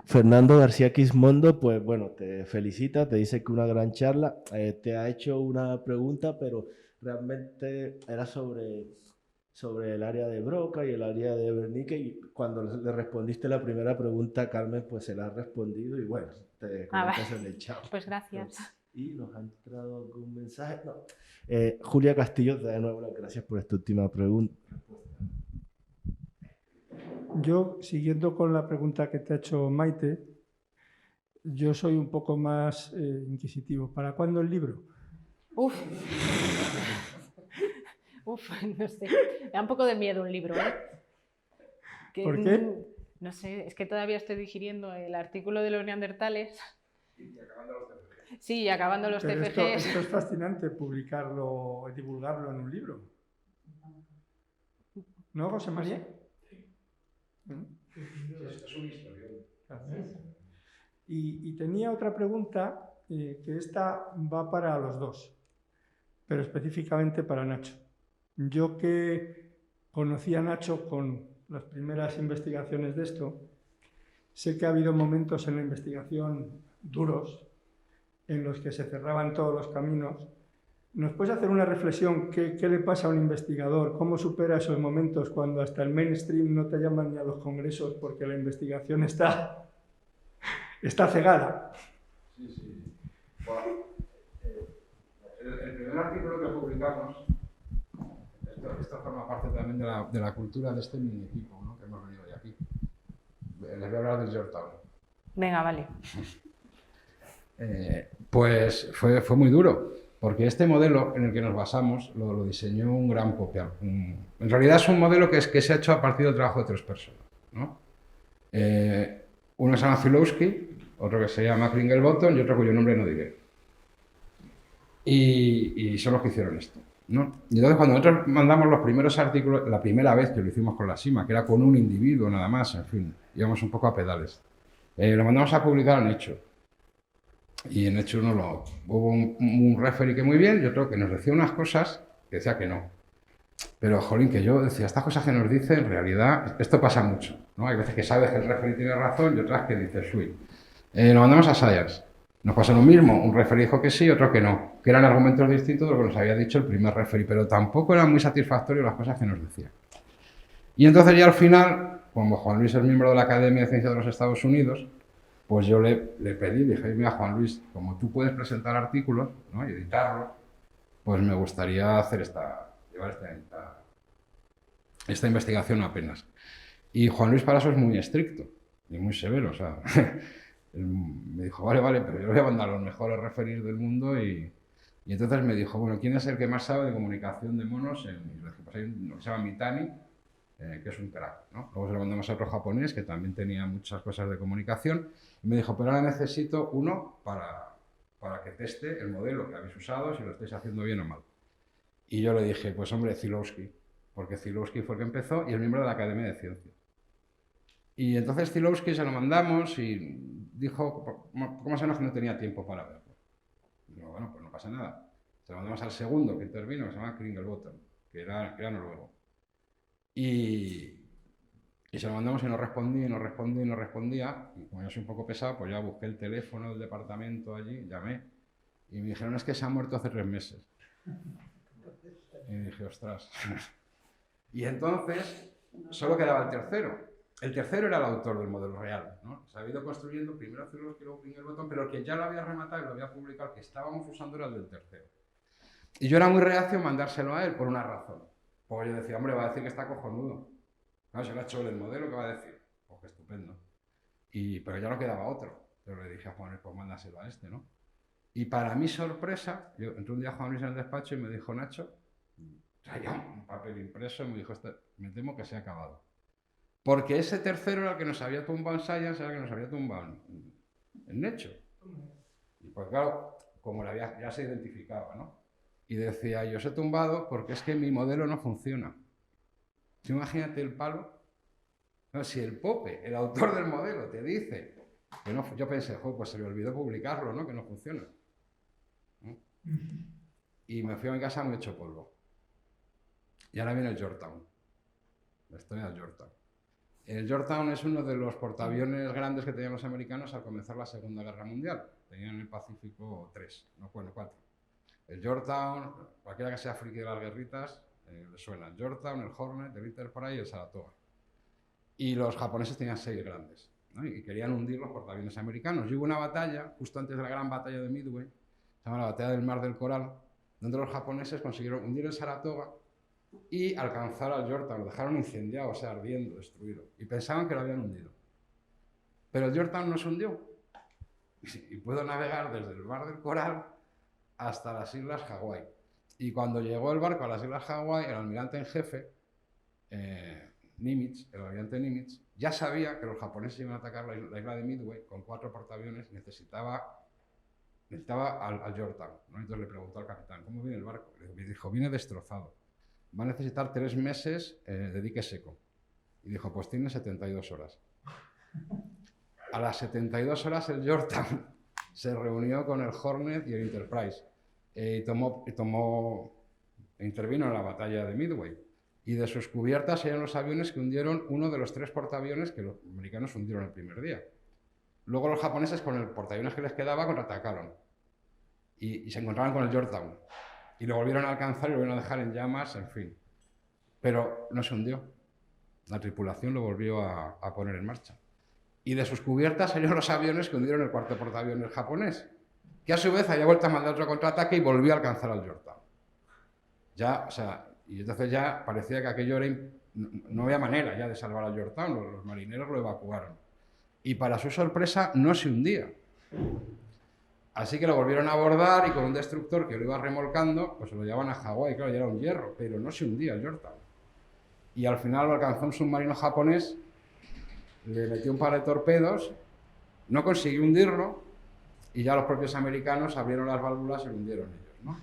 Fernando García Quismondo, pues bueno, te felicita, te dice que una gran charla, te ha hecho una pregunta, pero realmente era sobre el área de Broca y el área de Wernicke, y cuando le respondiste la primera pregunta, Carmen, pues se la ha respondido y bueno, te comentas en el chat. Pues gracias. Y nos ha entrado algún mensaje. No. Julia Castillo, de nuevo las gracias por esta última pregunta. Yo, siguiendo con la pregunta que te ha hecho Maite, yo soy un poco más inquisitivo. ¿Para cuándo el libro? Uf, no sé. Me da un poco de miedo un libro, ¿eh? ¿Por qué? No sé, es que todavía estoy digiriendo el artículo de los neandertales. Y acabando los TFGs. Sí, y acabando los Pero TFGs. esto es fascinante, publicarlo, divulgarlo en un libro. ¿No, José María? Es un historia. Y tenía otra pregunta, que esta va para los dos, pero específicamente para Nacho. Yo que conocí a Nacho con las primeras investigaciones de esto, sé que ha habido momentos en la investigación duros en los que se cerraban todos los caminos. ¿Nos puedes hacer una reflexión? ¿Qué le pasa a un investigador? ¿Cómo supera esos momentos cuando hasta el mainstream no te llaman ni a los congresos porque la investigación está cegada? Sí. Bueno, el primer artículo que publicamos, esto forma parte también de la cultura de este mini equipo, ¿no? Que hemos venido de aquí. Les voy a hablar del Georgetown. Venga, vale. Pues fue muy duro, porque este modelo en el que nos basamos lo diseñó un gran popeal. En realidad es un modelo que se ha hecho a partir del trabajo de 3 personas, ¿no? Uno se llama Zulowski, otro que se llama Kringelbottom y otro cuyo nombre no diré. Y son los que hicieron esto, ¿no? Y entonces cuando nosotros mandamos los primeros artículos, la primera vez que lo hicimos con la SIMA, que era con un individuo nada más, en fin, íbamos un poco a pedales. Lo mandamos a publicar en Nature. Y en Nature hubo un referee que muy bien y otro que nos decía unas cosas que decía que no. Pero, jolín, que yo decía, estas cosas que nos dice, en realidad, esto pasa mucho, ¿no? Hay veces que sabes que el referee tiene razón y otras que dices, uy. Lo mandamos a Science. Nos pasó lo mismo, un referee dijo que sí, otro que no, que eran argumentos distintos de lo que nos había dicho el primer referee, pero tampoco eran muy satisfactorios las cosas que nos decía. Y entonces ya al final, como Juan Luis es miembro de la Academia de Ciencias de los Estados Unidos, pues yo le pedí, dije, mira Juan Luis, como tú puedes presentar artículos, ¿no? Y editarlos, pues me gustaría hacer llevar esta investigación apenas. Y Juan Luis para eso es muy estricto y muy severo, o sea, él me dijo, vale, pero yo le voy a mandar a los mejores referees del mundo y entonces me dijo, bueno, ¿quién es el que más sabe de comunicación de monos? Y le dije, pues hay uno que se llama Mitani, que es un crack, ¿no? Luego se lo mandamos a otro japonés que también tenía muchas cosas de comunicación y me dijo, pero ahora necesito uno para que teste el modelo que habéis usado, si lo estáis haciendo bien o mal. Y yo le dije, pues hombre, Zulowski, porque Zulowski fue el que empezó y es miembro de la Academia de Ciencias. Y entonces Zulowski se lo mandamos y dijo, ¿cómo se nos que no tenía tiempo para verlo? Y digo, bueno, pues no pasa nada. Se lo mandamos al segundo que intervino, que se llama Kringelbottom, que era noruego. Y se lo mandamos y no respondía. Y como yo soy un poco pesado, pues ya busqué el teléfono del departamento allí, llamé. Y me dijeron, es que se ha muerto hace 3 meses. Y dije, ostras. Y entonces solo quedaba el tercero. El tercero era el autor del modelo real, ¿no? Se ha ido construyendo primero Zulowski y luego Kringelbottom, pero el que ya lo había rematado y lo había publicado, que estábamos usando era el del tercero. Y yo era muy reacio en mandárselo a él por una razón. Porque yo decía, hombre, va a decir que está cojonudo. No, se lo ha hecho el modelo, ¿qué va a decir? Pues que estupendo. Pero ya no quedaba otro. Pero le dije a Juan Luis, pues mándaselo a este, ¿no? Y para mi sorpresa, yo entré un día a Juan Luis en el despacho y me dijo, Nacho, traía un papel impreso y me dijo, me temo que se ha acabado. Porque ese tercero era el que nos había tumbado en Science, era el que nos había tumbado en Nature. Y pues claro, como ya se identificaba, ¿no? Y decía, yo os he tumbado porque es que mi modelo no funciona. Imagínate el palo. No, si el Pope, el autor del modelo, te dice que no, yo pensé, joder, pues se le olvidó publicarlo, ¿no? Que no funciona. ¿No? Y me fui a mi casa muy hecho polvo. Y ahora viene el Georgetown. La historia del Georgetown. El Georgetown es uno de los portaaviones grandes que tenían los americanos al comenzar la Segunda Guerra Mundial. Tenían en el Pacífico 3, no, bueno, 4. El Georgetown, cualquiera que sea friki de las guerritas, le suena el Georgetown, el Hornet, el Enterprise y el Saratoga. Y los japoneses tenían 6 grandes, ¿no? Y querían hundir los portaaviones americanos. Y hubo una batalla, justo antes de la gran batalla de Midway, se llama la batalla del Mar del Coral, donde los japoneses consiguieron hundir el Saratoga y alcanzar al Georgetown. Lo dejaron incendiado, o sea, ardiendo, destruido. Y pensaban que lo habían hundido. Pero el Georgetown no se hundió. y puedo navegar desde el Mar del Coral hasta las Islas Hawái. Y cuando llegó el barco a las Islas Hawái, el almirante en jefe, Nimitz, el almirante Nimitz, ya sabía que los japoneses iban a atacar la isla de Midway con 4 portaaviones, necesitaba al Yorktown, ¿no? Entonces le preguntó al capitán, ¿cómo viene el barco? Le dijo, viene destrozado, va a necesitar 3 meses de dique seco. Y dijo, pues tiene 72 horas. A las 72 horas el Yorktown se reunió con el Hornet y el Enterprise intervino en la batalla de Midway. Y de sus cubiertas eran los aviones que hundieron uno de los 3 portaaviones que los americanos hundieron el primer día. Luego los japoneses, con el portaaviones que les quedaba, contraatacaron. Y se encontraron con el Yorktown. Y lo volvieron a alcanzar y lo volvieron a dejar en llamas, en fin. Pero no se hundió. La tripulación lo volvió a poner en marcha. Y de sus cubiertas salieron los aviones que hundieron el 4.º portaaviones japonés, que a su vez había vuelto a mandar otro contraataque y volvió a alcanzar al Yorktown. Ya, o sea, y entonces ya parecía que aquello era... No había manera ya de salvar al Yorktown, los marineros lo evacuaron. Y para su sorpresa no se hundía. Así que lo volvieron a abordar y con un destructor que lo iba remolcando, pues se lo llevaban a Hawái, claro, ya era un hierro, pero no se hundía el Yorktown. Y al final lo alcanzó un submarino japonés, le metió un par de torpedos, no consiguió hundirlo y ya los propios americanos abrieron las válvulas y lo hundieron ellos, ¿no?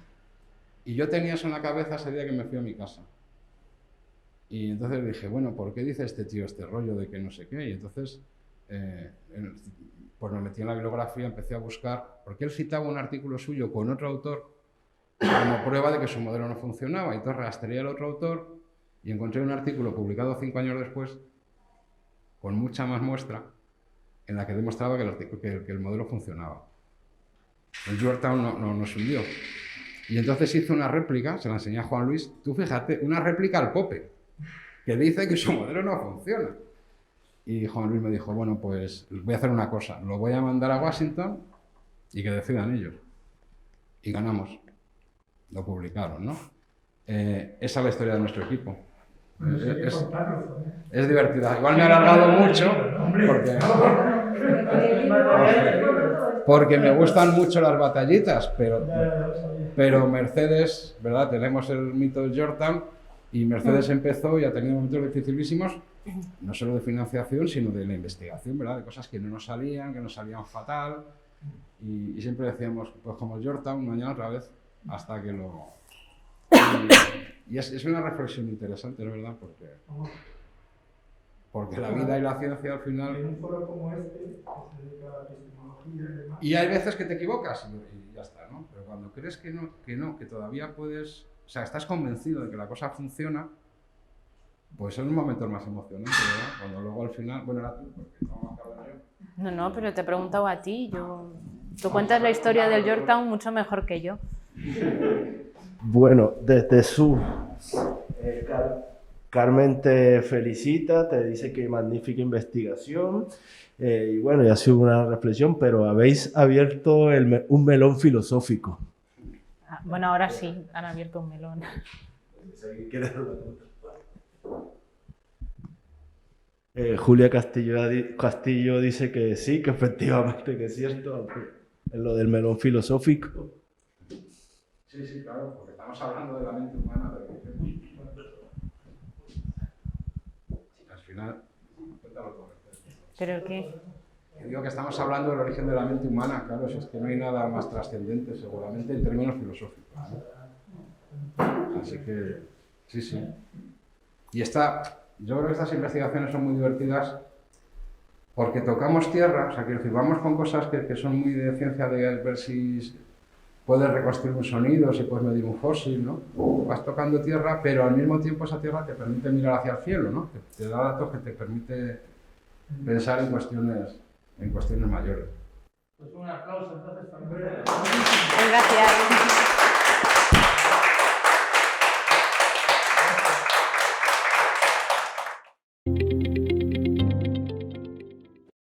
Y yo tenía eso en la cabeza ese día que me fui a mi casa. Y entonces dije, bueno, ¿por qué dice este tío este rollo de que no sé qué? Y entonces, pues me metí en la bibliografía, empecé a buscar, porque él citaba un artículo suyo con otro autor como prueba de que su modelo no funcionaba. Y entonces rastreé al otro autor y encontré un artículo publicado 5 años después, con mucha más muestra, en la que demostraba que el modelo funcionaba. El Yorktown no se hundió. Y entonces hizo una réplica, se la enseñé a Juan Luis, tú fíjate, una réplica al Pope, que dice que su modelo no funciona. Y Juan Luis me dijo, bueno, pues voy a hacer una cosa, lo voy a mandar a Washington y que decidan ellos. Y ganamos. Lo publicaron, ¿no? Esa es la historia de nuestro equipo. Es divertida. Igual me he alargado mucho porque me gustan mucho las batallitas, pero Mercedes, ¿verdad? Tenemos el mito del Yorktown y Mercedes empezó y ha tenido momentos dificilísimos, no solo de financiación, sino de la investigación, ¿verdad? De cosas que no nos salían fatal y siempre decíamos, pues como el Yorktown, mañana otra vez, hasta que lo... Y es una reflexión interesante, ¿no? ¿Verdad? Porque la vida y la ciencia al final... En un foro como este, que se dedica a la epistemología y demás... Y hay veces que te equivocas y ya está, ¿no? Pero cuando crees que todavía puedes... O sea, estás convencido de que la cosa funciona, pues son los momentos más emocionantes, ¿verdad? Cuando luego al final... Bueno, era tú, porque no me acabo de yo. No, pero te he preguntado a ti. Tú cuentas la historia del Yorktown mucho mejor que yo. Bueno, desde su... Carmen te felicita, te dice que magnífica investigación y bueno, ya ha sido una reflexión, pero habéis abierto un melón filosófico. Bueno, ahora sí, han abierto un melón. Julia Castillo dice que sí, que efectivamente que es cierto, en lo del melón filosófico. Sí, claro, porque estamos hablando de la mente humana. Al final, cuéntalo todo. ¿Pero qué? Digo que estamos hablando del origen de la mente humana, claro, si es que no hay nada más trascendente, seguramente, en términos filosóficos, ¿no? Así que, sí. Y yo creo que estas investigaciones son muy divertidas porque tocamos tierra, o sea, que vamos con cosas que son muy de ciencia, de ver si puedes reconstruir un sonido, si puedes medir un fósil, ¿no? Vas tocando tierra, pero al mismo tiempo esa tierra te permite mirar hacia el cielo, ¿no? Te da datos que te permite pensar en cuestiones mayores. Pues un aplauso entonces también. Gracias.